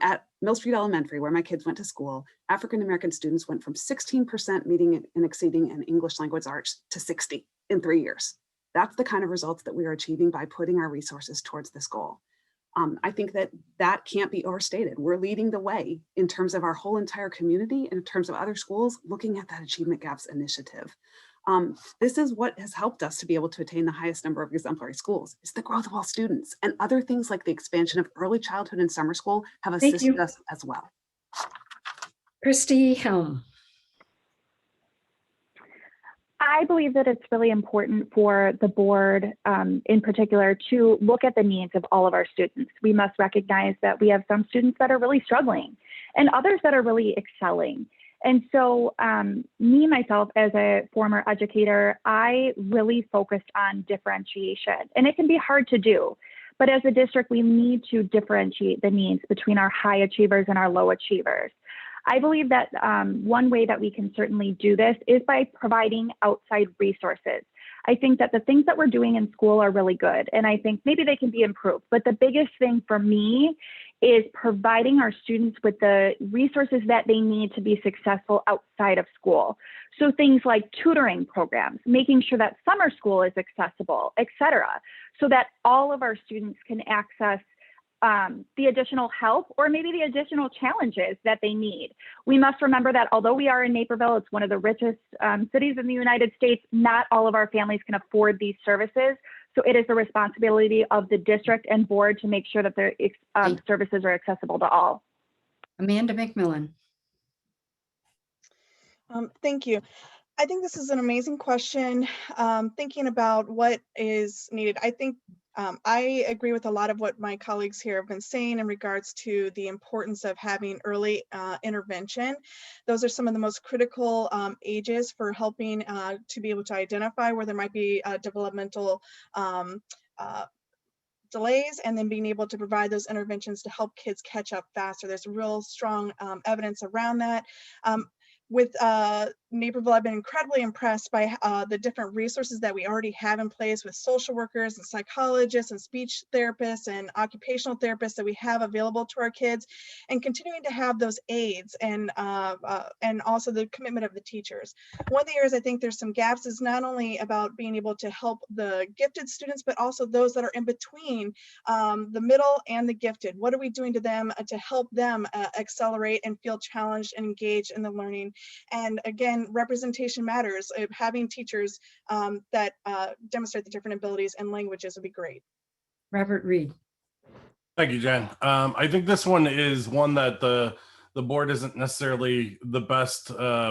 At Mill Street Elementary, where my kids went to school, African-American students went from 16% meeting and exceeding in English language arts to 60 in 3 years. That's the kind of results that we are achieving by putting our resources towards this goal. I think that that can't be overstated. We're leading the way in terms of our whole entire community and in terms of other schools looking at that Achievement Gaps initiative. This is what has helped us to be able to attain the highest number of exemplary schools, is the growth of all students, and other things like the expansion of early childhood and summer school have Thank assisted you. us as well. Christy Helm. I believe that it's really important for the board in particular to look at the needs of all of our students. We must recognize that we have some students that are really struggling and others that are really excelling. And so myself, as a former educator, I really focused on differentiation, and it can be hard to do. But as a district, we need to differentiate the needs between our high achievers and our low achievers. I believe that one way that we can certainly do this is by providing outside resources. I think that the things that we're doing in school are really good, and I think maybe they can be improved. But the biggest thing for me is providing our students with the resources that they need to be successful outside of school. So things like tutoring programs, making sure that summer school is accessible, et cetera, so that all of our students can access the additional help or maybe the additional challenges that they need. We must remember that although we are in Naperville, it's one of the richest cities in the United States, not all of our families can afford these services. So it is the responsibility of the district and board to make sure that their services are accessible to all. Amanda McMillan. Thank you. I think this is an amazing question. Thinking about what is needed, I think I agree with a lot of what my colleagues here have been saying in regards to the importance of having early intervention. Those are some of the most critical ages for helping to be able to identify where there might be developmental delays, and then being able to provide those interventions to help kids catch up faster. There's real strong evidence around that. With Naperville, I've been incredibly impressed by the different resources that we already have in place with social workers and psychologists and speech therapists and occupational therapists that we have available to our kids, and continuing to have those aids and also the commitment of the teachers. One of the areas I think there's some gaps is not only about being able to help the gifted students, but also those that are in between the middle and the gifted. What are we doing to them to help them accelerate and feel challenged and engaged in the learning? And again, representation matters. Having teachers that demonstrate the different abilities and languages would be great. Robert Reed. Thank you, Jen. I think this one is one that the board isn't necessarily the best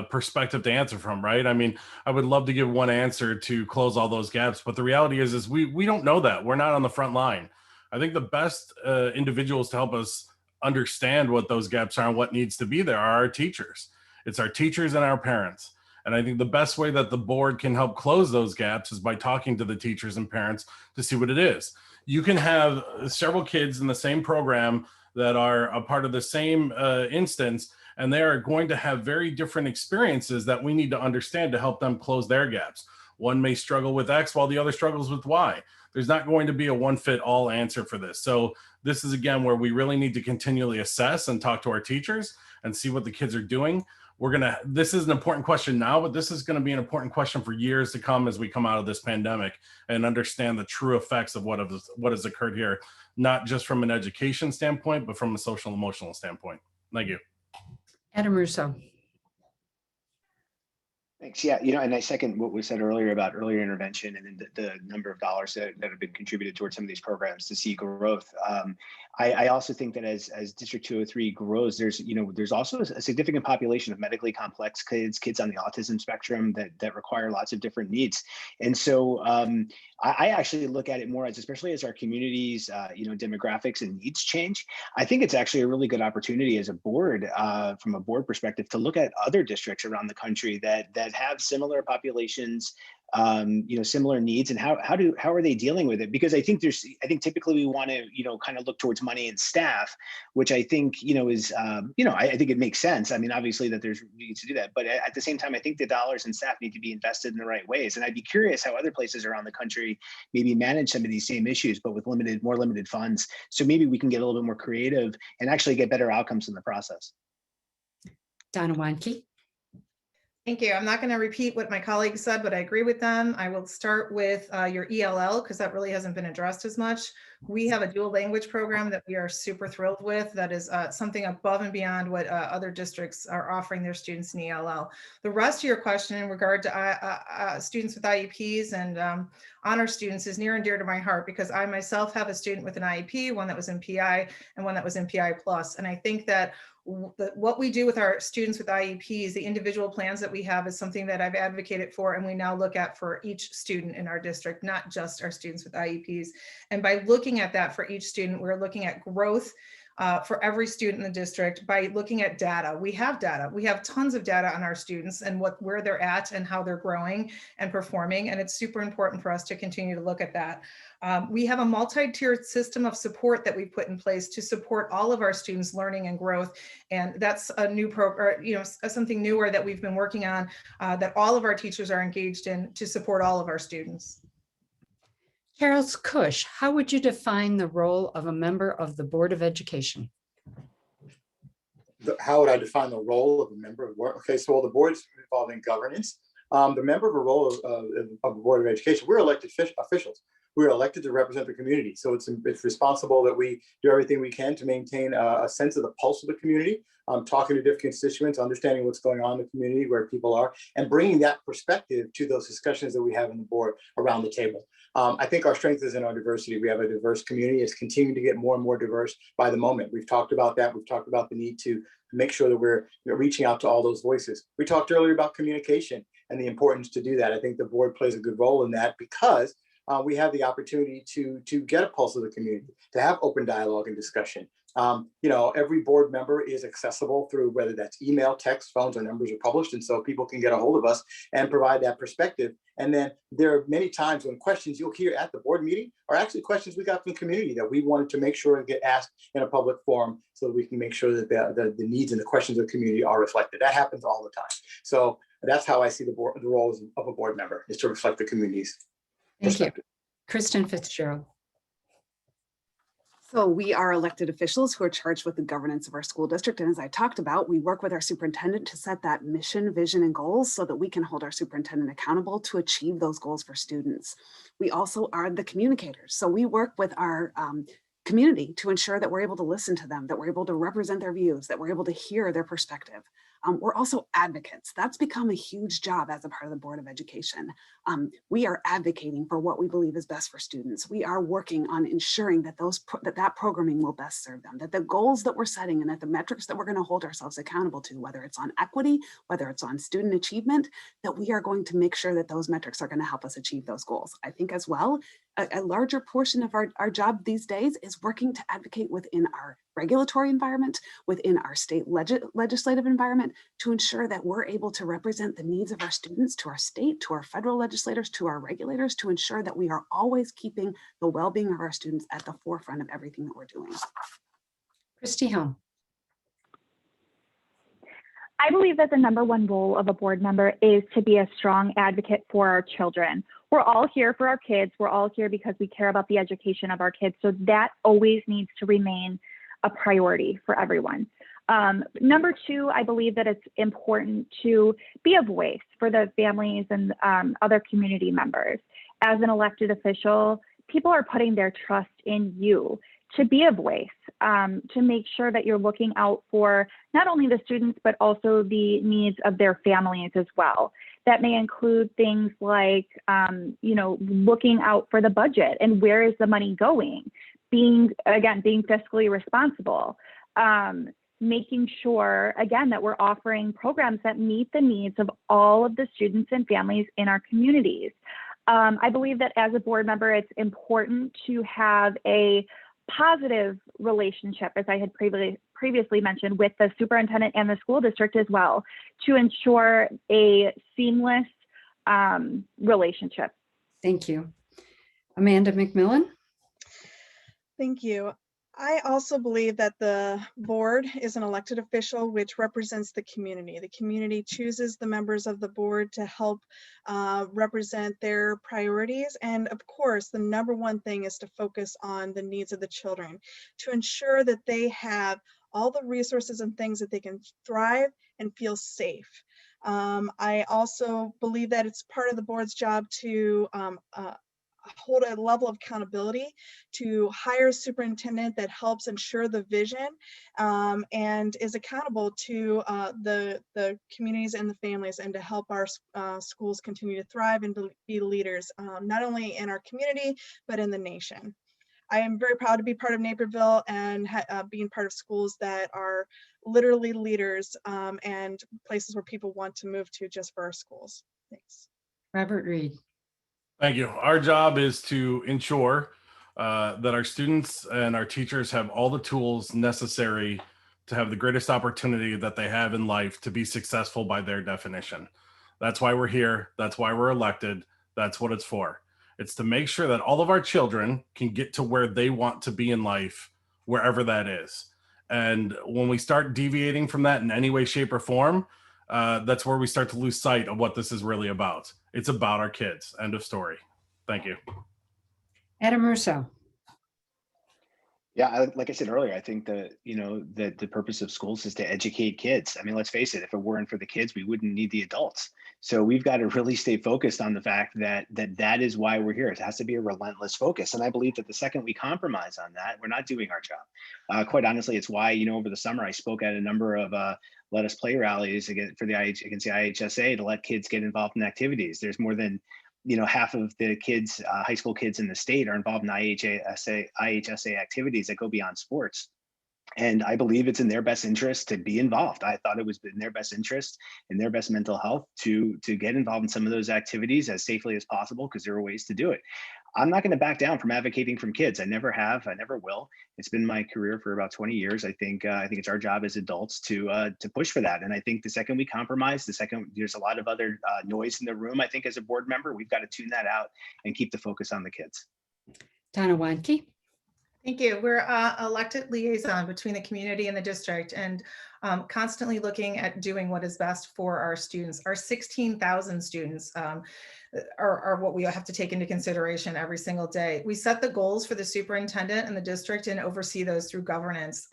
perspective to answer from, right? I mean, I would love to give one answer to close all those gaps, but the reality is we don't know that. We're not on the front line. I think the best individuals to help us understand what those gaps are and what needs to be there are our teachers. It's our teachers and our parents. And I think the best way that the board can help close those gaps is by talking to the teachers and parents to see what it is. You can have several kids in the same program that are a part of the same instance, and they are going to have very different experiences that we need to understand to help them close their gaps. One may struggle with X while the other struggles with Y. There's not going to be a one-fit-all answer for this. So this is, again, where we really need to continually assess and talk to our teachers and see what the kids are doing. This is an important question now, but this is going to be an important question for years to come as we come out of this pandemic and understand the true effects of what has occurred here, not just from an education standpoint, but from a social emotional standpoint. Thank you. Adam Russo. Thanks. Yeah, you know, and I second what was said earlier about earlier intervention and then the number of dollars that have been contributed towards some of these programs to see growth. I also think that as District 203 grows, there's also a significant population of medically complex kids on the autism spectrum that require lots of different needs. And so I actually look at it more as, especially as our communities, demographics and needs change. I think it's actually a really good opportunity as a board, from a board perspective, to look at other districts around the country that have similar populations, similar needs, and how are they dealing with it? Because I think typically we want to, kind of look towards money and staff, which I think, is, I think it makes sense. I mean, obviously that there's needs to do that, but at the same time, I think the dollars and staff need to be invested in the right ways. And I'd be curious how other places around the country maybe manage some of these same issues, but with more limited funds. So maybe we can get a little bit more creative and actually get better outcomes in the process. Donna Wanke. Thank you. I'm not going to repeat what my colleagues said, but I agree with them. I will start with your ELL, because that really hasn't been addressed as much. We have a dual language program that we are super thrilled with. That is something above and beyond what other districts are offering their students in ELL. The rest of your question in regard to students with IEPs and honor students is near and dear to my heart, because I myself have a student with an IEP, one that was in PI and one that was in PI plus. And I think that what we do with our students with IEPs, the individual plans that we have, is something that I've advocated for, and we now look at for each student in our district, not just our students with IEPs. And by looking at that for each student, we're looking at growth for every student in the district by looking at data. We have data. We have tons of data on our students and where they're at and how they're growing and performing. And it's super important for us to continue to look at that. We have a multi-tiered system of support that we put in place to support all of our students' learning and growth. And that's a new program, something newer that we've been working on, that all of our teachers are engaged in to support all of our students. Charles Cush, how would you define the role of a member of the Board of Education? How would I define the role of a member of the board? Okay, so the board's involved in governance. The member of a role of the Board of Education, we're elected officials. We're elected to represent the community. So it's responsible that we do everything we can to maintain a sense of the pulse of the community, talking to different constituents, understanding what's going on in the community, where people are, and bringing that perspective to those discussions that we have in the board around the table. I think our strength is in our diversity. We have a diverse community. It's continuing to get more and more diverse by the moment. We've talked about that. We've talked about the need to make sure that we're reaching out to all those voices. We talked earlier about communication and the importance to do that. I think the board plays a good role in that, because we have the opportunity to get a pulse of the community, to have open dialogue and discussion. Every board member is accessible through, whether that's email, text, phones, or numbers are published. And so people can get a hold of us and provide that perspective. And then there are many times when questions you'll hear at the board meeting are actually questions we got from the community that we wanted to make sure to get asked in a public forum, so that we can make sure that the needs and the questions of the community are reflected. That happens all the time. So that's how I see the role of a board member, is to reflect the community's perspective. Thank you. Kristen Fitzgerald. So we are elected officials who are charged with the governance of our school district. And as I talked about, we work with our superintendent to set that mission, vision, and goals so that we can hold our superintendent accountable to achieve those goals for students. We also are the communicators. So we work with our community to ensure that we're able to listen to them, that we're able to represent their views, that we're able to hear their perspective. We're also advocates. That's become a huge job as a part of the Board of Education. We are advocating for what we believe is best for students. We are working on ensuring that that programming will best serve them, that the goals that we're setting and that the metrics that we're going to hold ourselves accountable to, whether it's on equity, whether it's on student achievement, that we are going to make sure that those metrics are going to help us achieve those goals. I think as well, a larger portion of our job these days is working to advocate within our regulatory environment, within our state legislative environment, to ensure that we're able to represent the needs of our students to our state, to our federal legislators, to our regulators, to ensure that we are always keeping the well-being of our students at the forefront of everything that we're doing. Christy Helm. I believe that the number one role of a board member is to be a strong advocate for our children. We're all here for our kids. We're all here because we care about the education of our kids. So that always needs to remain a priority for everyone. Number two, I believe that it's important to be a voice for the families and other community members. As an elected official, people are putting their trust in you to be a voice, to make sure that you're looking out for not only the students, but also the needs of their families as well. That may include things like, looking out for the budget and where is the money going, being fiscally responsible, making sure, again, that we're offering programs that meet the needs of all of the students and families in our communities. I believe that as a board member, it's important to have a positive relationship, as I had previously mentioned, with the superintendent and the school district as well, to ensure a seamless relationship. Thank you. Amanda McMillan? Thank you. I also believe that the board is an elected official which represents the community. The community chooses the members of the board to help represent their priorities. And of course, the number one thing is to focus on the needs of the children, to ensure that they have all the resources and things that they can thrive and feel safe. I also believe that it's part of the board's job to hold a level of accountability, to hire a superintendent that helps ensure the vision and is accountable to the communities and the families, and to help our schools continue to thrive and be leaders, not only in our community, but in the nation. I am very proud to be part of Naperville and being part of schools that are literally leaders and places where people want to move to just for our schools. Thanks. Robert Reed. Thank you. Our job is to ensure that our students and our teachers have all the tools necessary to have the greatest opportunity that they have in life to be successful by their definition. That's why we're here. That's why we're elected. That's what it's for. It's to make sure that all of our children can get to where they want to be in life, wherever that is. And when we start deviating from that in any way, shape, or form, that's where we start to lose sight of what this is really about. It's about our kids. End of story. Thank you. Adam Russo. Yeah, like I said earlier, I think that the purpose of schools is to educate kids. I mean, let's face it, if it weren't for the kids, we wouldn't need the adults. So we've got to really stay focused on the fact that that is why we're here. It has to be a relentless focus. And I believe that the second we compromise on that, we're not doing our job. Quite honestly, it's why, over the summer, I spoke at a number of Let Us Play rallies against the IHSA to let kids get involved in activities. There's more than half of the kids, high school kids in the state, are involved in IHSA activities that go beyond sports. And I believe it's in their best interest to be involved. I thought it was in their best interest, in their best mental health, to get involved in some of those activities as safely as possible, because there are ways to do it. I'm not going to back down from advocating for kids. I never have. I never will. It's been my career for about 20 years. I think it's our job as adults to push for that. And I think the second we compromise, the second there's a lot of other noise in the room, I think as a board member, we've got to tune that out and keep the focus on the kids. Donna Wanke. Thank you. We're elected liaison between the community and the district, and constantly looking at doing what is best for our students. Our 16,000 students are what we have to take into consideration every single day. We set the goals for the superintendent and the district and oversee those through governance.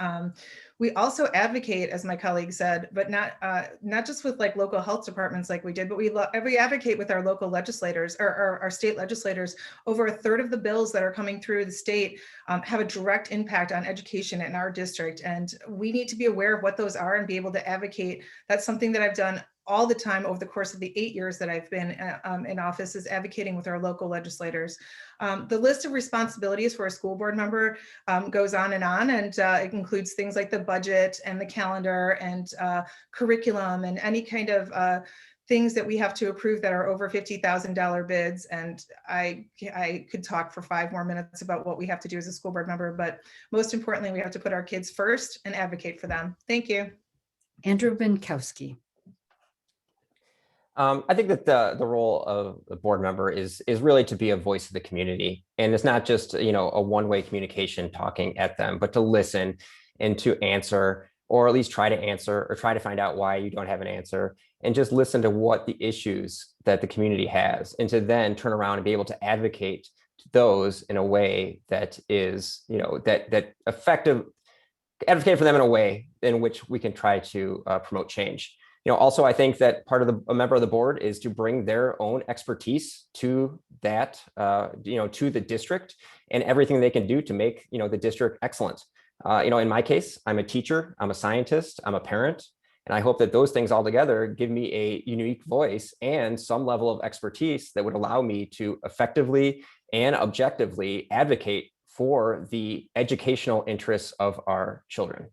We also advocate, as my colleague said, but not just with like local health departments like we did, but we advocate with our local legislators or our state legislators. Over a third of the bills that are coming through the state have a direct impact on education in our district. And we need to be aware of what those are and be able to advocate. That's something that I've done all the time over the course of the 8 years that I've been in office, is advocating with our local legislators. The list of responsibilities for a school board member goes on, and it includes things like the budget and the calendar and curriculum and any kind of things that we have to approve that are over $50,000 bids. And I could talk for 5 more minutes about what we have to do as a school board member, but most importantly, we have to put our kids first and advocate for them. Thank you. Andrew Binkowski. I think that the role of the board member is really to be a voice of the community. And it's not just, a one-way communication talking at them, but to listen and to answer, or at least try to answer, or try to find out why you don't have an answer, and just listen to what the issues that the community has, and to then turn around and be able to advocate those in a way that is, that effective, advocate for them in a way in which we can try to promote change. Also, I think that part of a member of the board is to bring their own expertise to that, to the district and everything they can do to make, the district excellent. In my case, I'm a teacher, I'm a scientist, I'm a parent, and I hope that those things all together give me a unique voice and some level of expertise that would allow me to effectively and objectively advocate for the educational interests of our children.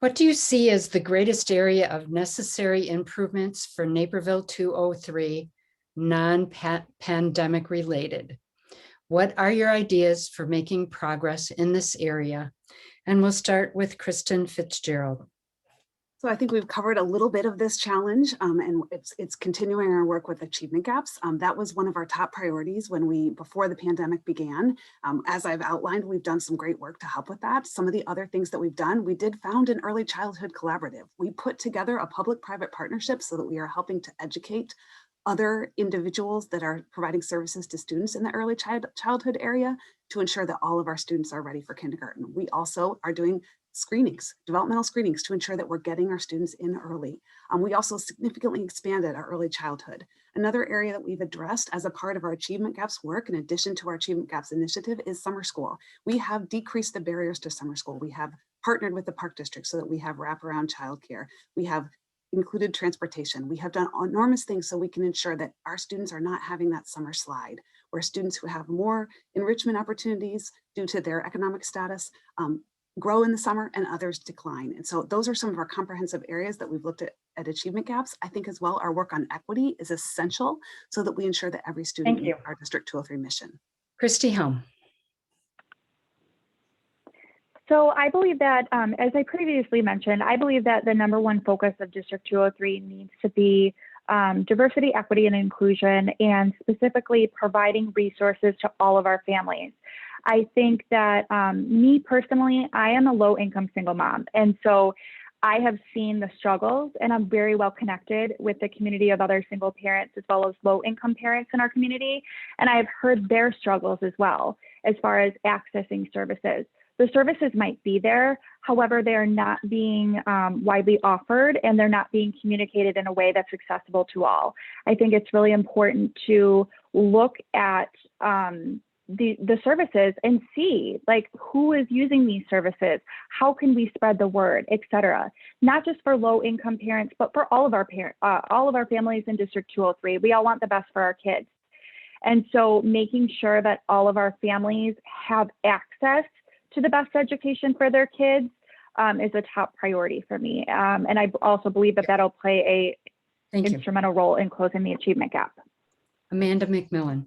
What do you see as the greatest area of necessary improvements for Naperville 203, non-pandemic related? What are your ideas for making progress in this area? And we'll start with Kristen Fitzgerald. So I think we've covered a little bit of this challenge, and it's continuing our work with achievement gaps. That was one of our top priorities before the pandemic began. As I've outlined, we've done some great work to help with that. Some of the other things that we've done, we did found an early childhood collaborative. We put together a public-private partnership so that we are helping to educate other individuals that are providing services to students in the early childhood area to ensure that all of our students are ready for kindergarten. We also are doing screenings, developmental screenings, to ensure that we're getting our students in early. We also significantly expanded our early childhood. Another area that we've addressed as a part of our Achievement Gaps work, in addition to our Achievement Gaps initiative, is summer school. We have decreased the barriers to summer school. We have partnered with the Park District so that we have wraparound childcare. We have included transportation. We have done enormous things so we can ensure that our students are not having that summer slide, where students who have more enrichment opportunities due to their economic status grow in the summer and others decline. And so those are some of our comprehensive areas that we've looked at achievement gaps. I think as well, our work on equity is essential so that we ensure that every student meets our District 203 mission. Christy Helm. So I believe that, as I previously mentioned, I believe that the number one focus of District 203 needs to be diversity, equity, and inclusion, and specifically providing resources to all of our families. I think that me personally, I am a low-income single mom. And so I have seen the struggles, and I'm very well connected with the community of other single parents as well as low-income parents in our community. And I've heard their struggles as well, as far as accessing services. The services might be there, however, they are not being widely offered, and they're not being communicated in a way that's accessible to all. I think it's really important to look at the services and see like who is using these services, how can we spread the word, et cetera. Not just for low income parents, but for all of our families in District 203. We all want the best for our kids. And so making sure that all of our families have access to the best education for their kids is a top priority for me. And I also believe that that'll play an instrumental role in closing the achievement gap. Amanda McMillan.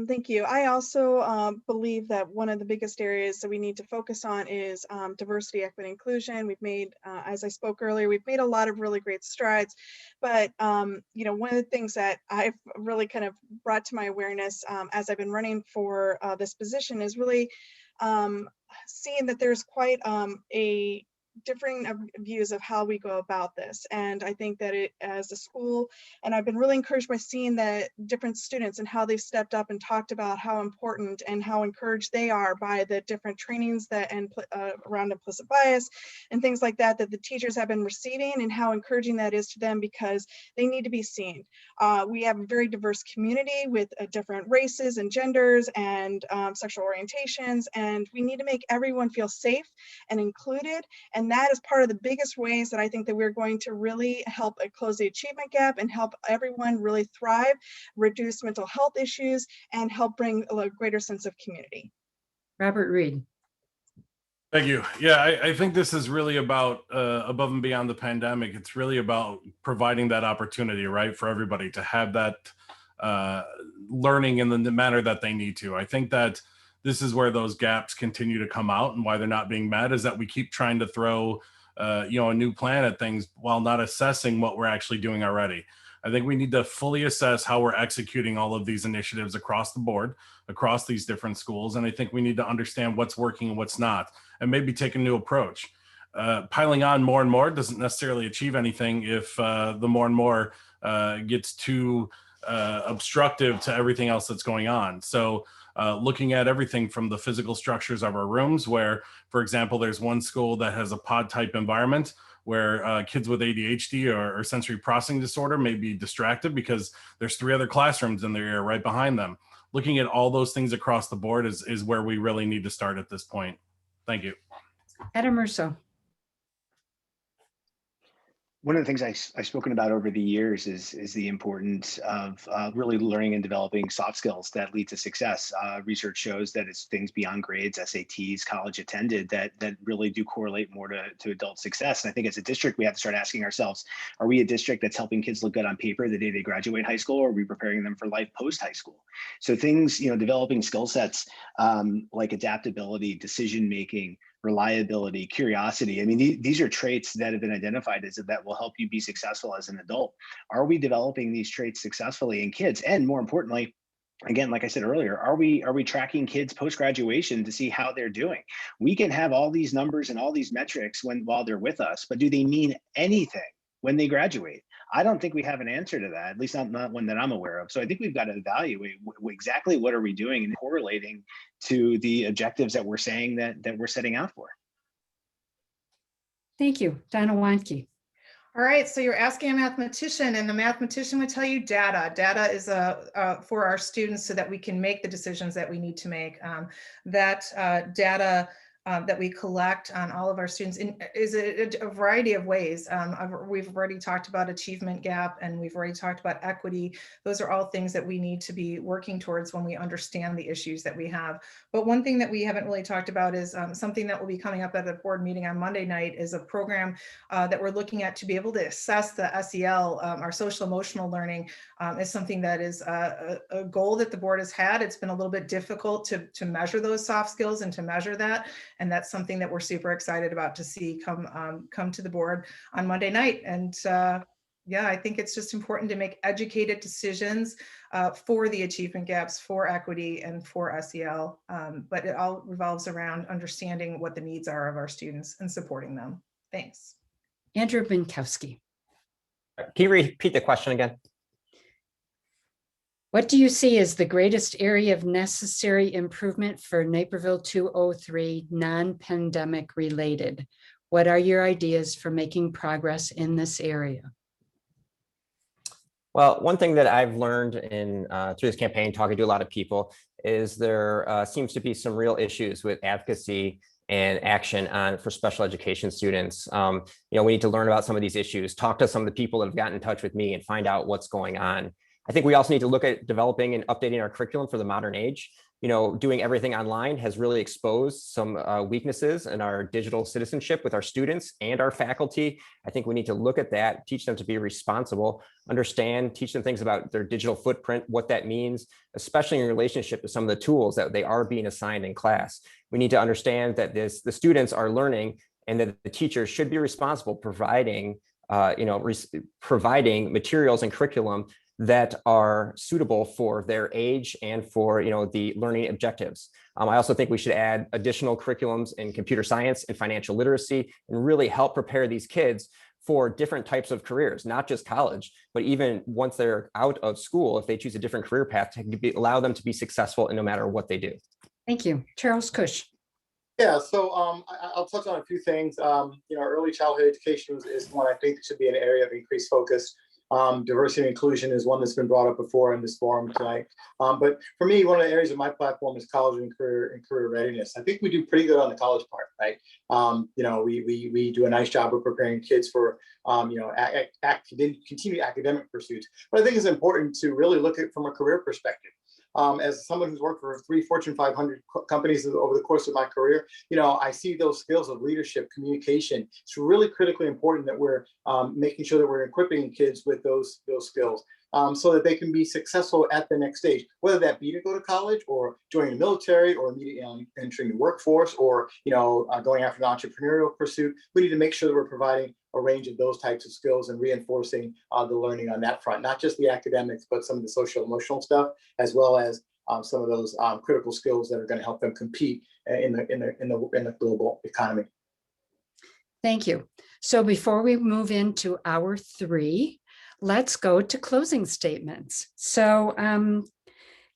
Thank you. I also believe that one of the biggest areas that we need to focus on is diversity, equity, inclusion. We've made, as I spoke earlier, we've made a lot of really great strides. But one of the things that I've really kind of brought to my awareness as I've been running for this position is really seeing that there's quite a differing views of how we go about this. And I think that as a school, and I've been really encouraged by seeing that different students and how they've stepped up and talked about how important and how encouraged they are by the different trainings that and around implicit bias and things like that the teachers have been receiving, and how encouraging that is to them because they need to be seen. We have a very diverse community with different races and genders and sexual orientations, and we need to make everyone feel safe and included. And that is part of the biggest ways that I think that we're going to really help close the achievement gap and help everyone really thrive, reduce mental health issues, and help bring a greater sense of community. Robert Reed. Thank you. Yeah, I think this is really about above and beyond the pandemic. It's really about providing that opportunity, right, for everybody to have that learning in the manner that they need to. I think that this is where those gaps continue to come out, and why they're not being met is that we keep trying to throw a new plan at things while not assessing what we're actually doing already. I think we need to fully assess how we're executing all of these initiatives across the board, across these different schools. And I think we need to understand what's working and what's not, and maybe take a new approach. Piling on more and more doesn't necessarily achieve anything if the more and more gets too obstructive to everything else that's going on. So looking at everything from the physical structures of our rooms, where, for example, there's one school that has a pod type environment where kids with ADHD or sensory processing disorder may be distracted because there's 3 other classrooms in their area right behind them. Looking at all those things across the board is where we really need to start at this point. Thank you. Adam Russo. One of the things I've spoken about over the years is the importance of really learning and developing soft skills that lead to success. Research shows that it's things beyond grades, SATs, college attended, that really do correlate more to adult success. And I think as a district, we have to start asking ourselves, are we a district that's helping kids look good on paper the day they graduate high school, or are we preparing them for life post high school? So things, developing skill sets like adaptability, decision-making, reliability, curiosity. I mean, these are traits that have been identified as that will help you be successful as an adult. Are we developing these traits successfully in kids? And more importantly, again, like I said earlier, are we tracking kids post-graduation to see how they're doing? We can have all these numbers and all these metrics while they're with us, but do they mean anything when they graduate? I don't think we have an answer to that, at least not one that I'm aware of. So I think we've got to evaluate exactly what are we doing and correlating to the objectives that we're saying that we're setting out for. Thank you. Donna Wanke. All right, so you're asking a mathematician, and the mathematician would tell you data. Data is for our students so that we can make the decisions that we need to make. Data that we collect on all of our students is a variety of ways. We've already talked about achievement gap, and we've already talked about equity. Those are all things that we need to be working towards when we understand the issues that we have. But one thing that we haven't really talked about is something that will be coming up at a board meeting on Monday night is a program that we're looking at to be able to assess the SEL, our social emotional learning, is something that is a goal that the board has had. It's been a little bit difficult to measure those soft skills and to measure that. And that's something that we're super excited about to see come to the board on Monday night. And yeah, I think it's just important to make educated decisions for the achievement gaps, for equity, and for SEL. But it all revolves around understanding what the needs are of our students and supporting them. Thanks. Andrew Binkowski. Can you repeat the question again? What do you see as the greatest area of necessary improvement for Naperville 203 non-pandemic related? What are your ideas for making progress in this area? Well, one thing that I've learned through this campaign, talking to a lot of people, is there seems to be some real issues with advocacy and action for special education students. We need to learn about some of these issues, talk to some of the people that have gotten in touch with me and find out what's going on. I think we also need to look at developing and updating our curriculum for the modern age. Doing everything online has really exposed some weaknesses in our digital citizenship with our students and our faculty. I think we need to look at that, teach them to be responsible, teach them things about their digital footprint, what that means, especially in relationship to some of the tools that they are being assigned in class. We need to understand that the students are learning and that the teachers should be responsible providing materials and curriculum that are suitable for their age and for the learning objectives. I also think we should add additional curriculums in computer science and financial literacy and really help prepare these kids for different types of careers, not just college, but even once they're out of school, if they choose a different career path, to allow them to be successful in no matter what they do. Thank you. Charles Cush. Yeah, so I'll touch on a few things. Early childhood education is one I think should be an area of increased focus. Diversity and inclusion is one that's been brought up before in this forum tonight. But for me, one of the areas of my platform is college and career readiness. I think we do pretty good on the college part, right? We do a nice job of preparing kids for continued academic pursuits. But I think it's important to really look at it from a career perspective. As someone who's worked for 3 Fortune 500 companies over the course of my career, I see those skills of leadership, communication. It's really critically important that we're making sure that we're equipping kids with those skills so that they can be successful at the next stage, whether that be to go to college or join the military or immediately entering the workforce or, going after an entrepreneurial pursuit. We need to make sure that we're providing a range of those types of skills and reinforcing the learning on that front, not just the academics, but some of the social emotional stuff, as well as some of those critical skills that are going to help them compete in the global economy. Thank you. So before we move into hour 3, let's go to closing statements. So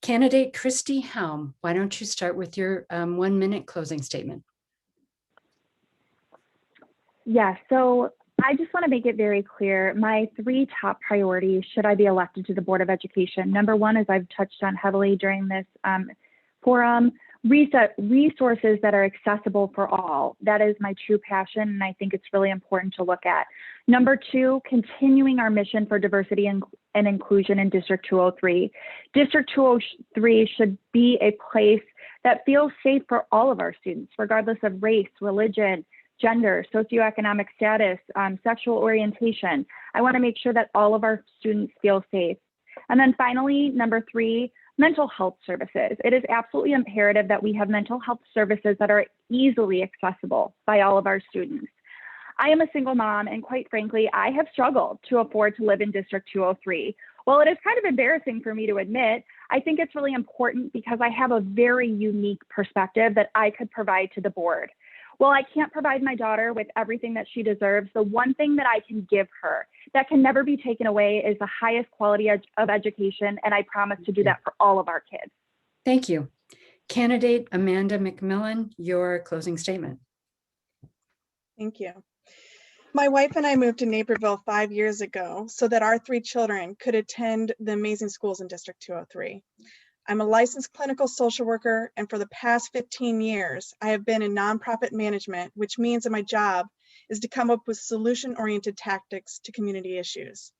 candidate Christy Helm, why don't you start with your 1-minute closing statement? Yeah, so I just want to make it very clear, my 3 top priorities should I be elected to the Board of Education. Number 1, as I've touched on heavily during this forum, resources that are accessible for all. That is my true passion, and I think it's really important to look at. Number 2, continuing our mission for diversity and inclusion in District 203. District 203 should be a place that feels safe for all of our students, regardless of race, religion, gender, socioeconomic status, sexual orientation. I want to make sure that all of our students feel safe. And then finally, number 3, mental health services. It is absolutely imperative that we have mental health services that are easily accessible by all of our students. I am a single mom, and quite frankly, I have struggled to afford to live in District 203. While it is kind of embarrassing for me to admit, I think it's really important because I have a very unique perspective that I could provide to the board. While I can't provide my daughter with everything that she deserves, the one thing that I can give her that can never be taken away is the highest quality of education, and I promise to do that for all of our kids. Thank you. Candidate Amanda McMillan, your closing statement. Thank you. My wife and I moved to Naperville 5 years ago so that our 3 children could attend the amazing schools in District 203. I'm a licensed clinical social worker, and for the past 15 years, I have been in nonprofit management, which means that my job is to come up with solution-oriented tactics to community issues.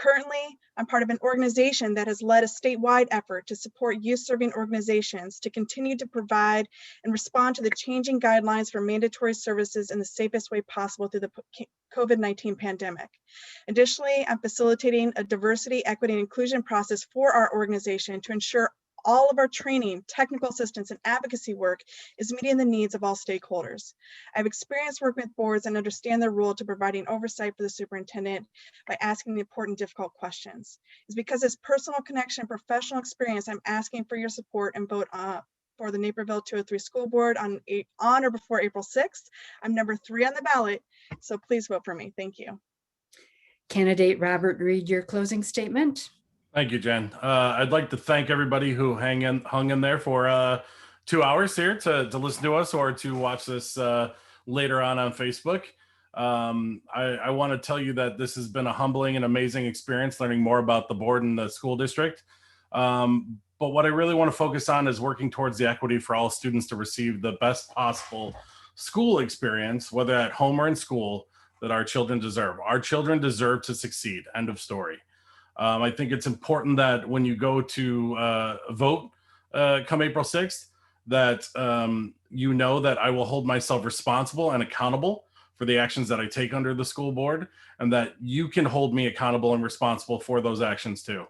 Currently, I'm part of an organization that has led a statewide effort to support youth-serving organizations to continue to provide and respond to the changing guidelines for mandatory services in the safest way possible through the COVID-19 pandemic. Additionally, I'm facilitating a diversity, equity, and inclusion process for our organization to ensure all of our training, technical assistance, and advocacy work is meeting the needs of all stakeholders. I have experience working with boards and understand their role to providing oversight for the superintendent by asking the important, difficult questions. It's because of this personal connection and professional experience, I'm asking for your support and vote for the Naperville 203 School Board on or before April 6th. I'm number 3 on the ballot, so please vote for me. Thank you. Candidate Robert Reed, your closing statement. Thank you, Jen. I'd like to thank everybody who hung in there for 2 hours here to listen to us or to watch this later on Facebook. I want to tell you that this has been a humbling and amazing experience learning more about the board and the school district. But what I really want to focus on is working towards the equity for all students to receive the best possible school experience, whether at home or in school, that our children deserve. Our children deserve to succeed. End of story. I think it's important that when you go to vote come April 6th, that you know that I will hold myself responsible and accountable for the actions that I take under the school board, and that you can hold me accountable and responsible for those actions too.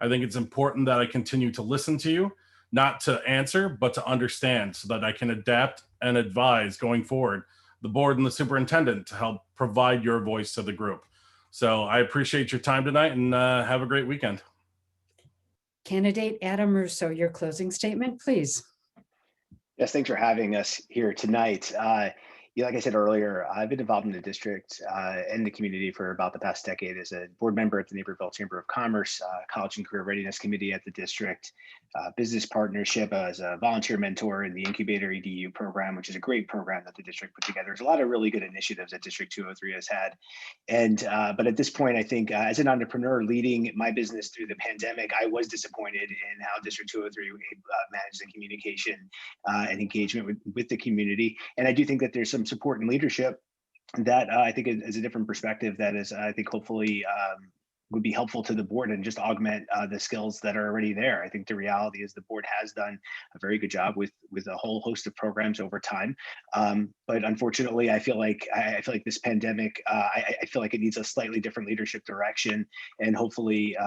I think it's important that I continue to listen to you, not to answer, but to understand, so that I can adapt and advise going forward the board and the superintendent to help provide your voice to the group. So I appreciate your time tonight, and have a great weekend. Candidate Adam Russo, your closing statement, please. Yes, thanks for having us here tonight. Like I said earlier, I've been involved in the district and the community for about the past decade as a board member at the Naperville Chamber of Commerce, College and Career Readiness Committee at the district, business partnership as a volunteer mentor in the Incubator EDU program, which is a great program that the district put together. There's a lot of really good initiatives that District 203 has had. And but at this point, I think as an entrepreneur leading my business through the pandemic, I was disappointed in how District 203 managed the communication and engagement with the community. And I do think that there's some support and leadership that I think is a different perspective that is, I think, hopefully would be helpful to the board and just augment the skills that are already there. I think the reality is the board has done a very good job with a whole host of programs over time. But unfortunately, I feel like this pandemic, I feel like it needs a slightly different leadership direction, and hopefully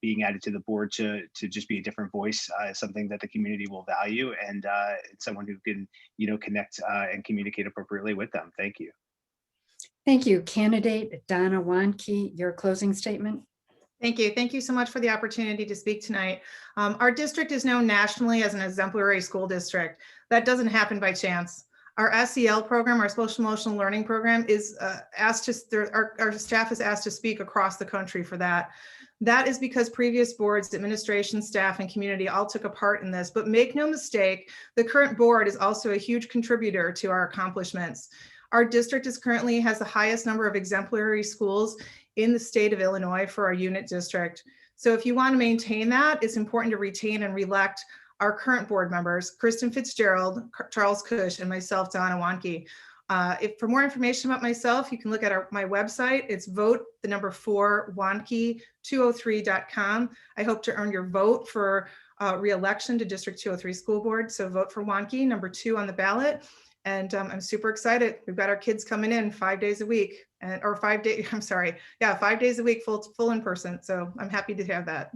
being added to the board to just be a different voice is something that the community will value, and it's someone who can, connect and communicate appropriately with them. Thank you. Thank you. Candidate Donna Wanke, your closing statement. Thank you. Thank you so much for the opportunity to speak tonight. Our district is known nationally as an exemplary school district. That doesn't happen by chance. Our SEL program, our social emotional learning program, is our staff is asked to speak across the country for that. That is because previous boards, administration, staff, and community all took a part in this. But make no mistake, the current board is also a huge contributor to our accomplishments. Our district currently has the highest number of exemplary schools in the state of Illinois for our unit district. So if you want to maintain that, it's important to retain and reelect our current board members, Kristen Fitzgerald, Charles Cush, and myself, Donna Wanke. If for more information about myself, you can look at my website. It's vote4wanke203.com. I hope to earn your vote for re-election to District 203 School Board. So vote for Wanke, number 2 on the ballot. And I'm super excited. We've got our kids coming in 5 days a week, or 5 days, I'm sorry. Yeah, 5 days a week, full in person. So I'm happy to have that.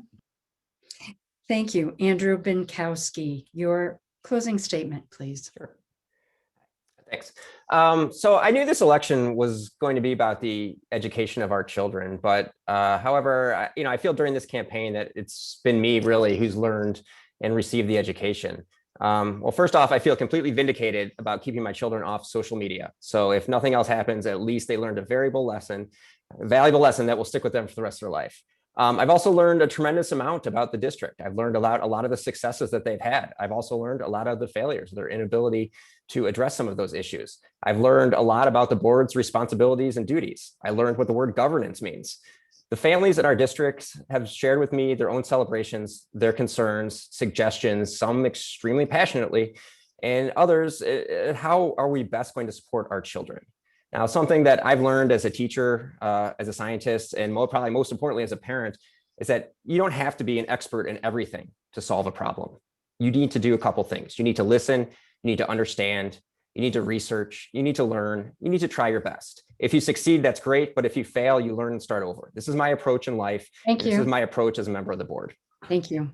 Thank you. Andrew Binkowski, your closing statement, please. Sure. Thanks. So I knew this election was going to be about the education of our children, but however, I feel during this campaign that it's been me really who's learned and received the education. Well, first off, I feel completely vindicated about keeping my children off social media. So if nothing else happens, at least they learned a valuable lesson that will stick with them for the rest of their life. I've also learned a tremendous amount about the district. I've learned a lot of the successes that they've had. I've also learned a lot of the failures, their inability to address some of those issues. I've learned a lot about the board's responsibilities and duties. I learned what the word governance means. The families in our districts have shared with me their own celebrations, their concerns, suggestions, some extremely passionately, and others, how are we best going to support our children? Now, something that I've learned as a teacher, as a scientist, and probably most importantly as a parent, is that you don't have to be an expert in everything to solve a problem. You need to do a couple things. You need to listen, you need to understand, you need to research, you need to learn, you need to try your best. If you succeed, that's great, but if you fail, you learn and start over. This is my approach in life. Thank you. This is my approach as a member of the board. Thank you.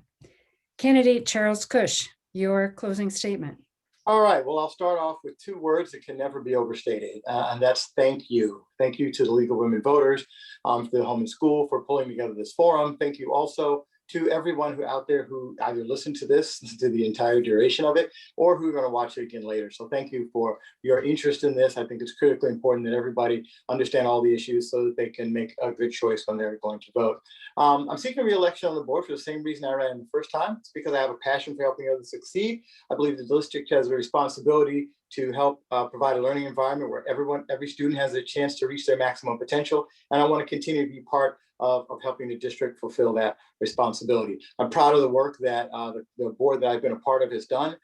Candidate Charles Cush, your closing statement. All right, well, I'll start off with 2 words that can never be overstated, and that's thank you. Thank you to the League of Women Voters, to the Home and School for pulling together this forum. Thank you also to everyone who out there who either listened to this, to the entire duration of it, or who are going to watch it again later. So thank you for your interest in this. I think it's critically important that everybody understand all the issues so that they can make a good choice when they're going to vote. I'm seeking re-election on the board for the same reason I ran the first time. It's because I have a passion for helping others succeed. I believe the district has a responsibility to help provide a learning environment where every student has a chance to reach their maximum potential. And I want to continue to be part of helping the district fulfill that responsibility. I'm proud of the work that the board that I've been a part of has done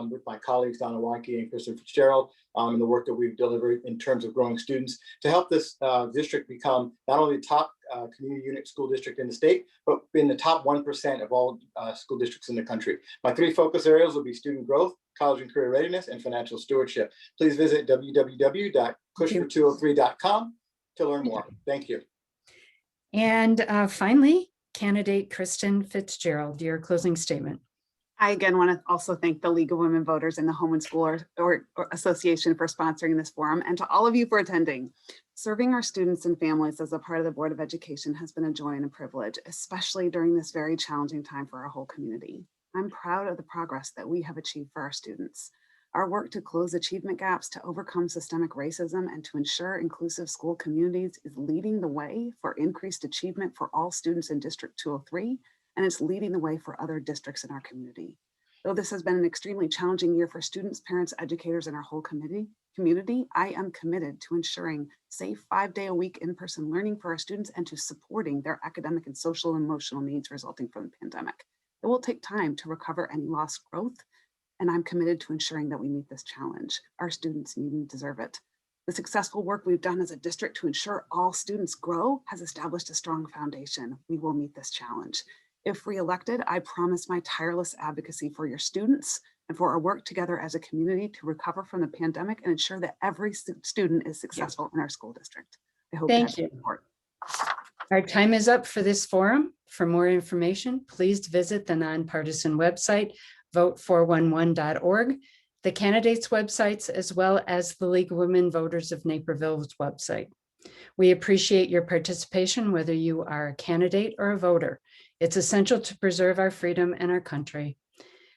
with my colleagues, Donna Wanke and Kristen Fitzgerald, and the work that we've delivered in terms of growing students to help this district become not only the top community unit school district in the state, but in the top 1% of all school districts in the country. My 3 focus areas will be student growth, college and career readiness, and financial stewardship. Please visit www.cushfor203.com to learn more. Thank you. And finally, candidate Kristen Fitzgerald, your closing statement. I again want to also thank the League of Women Voters and the Home and School or Association for sponsoring this forum, and to all of you for attending. Serving our students and families as a part of the Board of Education has been a joy and a privilege, especially during this very challenging time for our whole community. I'm proud of the progress that we have achieved for our students. Our work to close achievement gaps, to overcome systemic racism, and to ensure inclusive school communities is leading the way for increased achievement for all students in District 203, and it's leading the way for other districts in our community. Though this has been an extremely challenging year for students, parents, educators, and our whole community, I am committed to ensuring safe 5-day-a-week in-person learning for our students and to supporting their academic and social and emotional needs resulting from the pandemic. It will take time to recover any lost growth, and I'm committed to ensuring that we meet this challenge. Our students need and deserve it. The successful work we've done as a district to ensure all students grow has established a strong foundation. We will meet this challenge. If re-elected, I promise my tireless advocacy for your students and for our work together as a community to recover from the pandemic and ensure that every student is successful in our school district. I hope Thank you. Support. Our time is up for this forum. For more information, please visit the nonpartisan website, vote411.org, the candidates' websites, as well as the League of Women Voters of Naperville's website. We appreciate your participation, whether you are a candidate or a voter. It's essential to preserve our freedom and our country.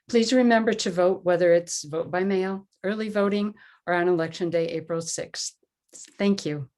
Please remember to vote, whether it's vote by mail, early voting, or on Election Day, April 6th. Thank you.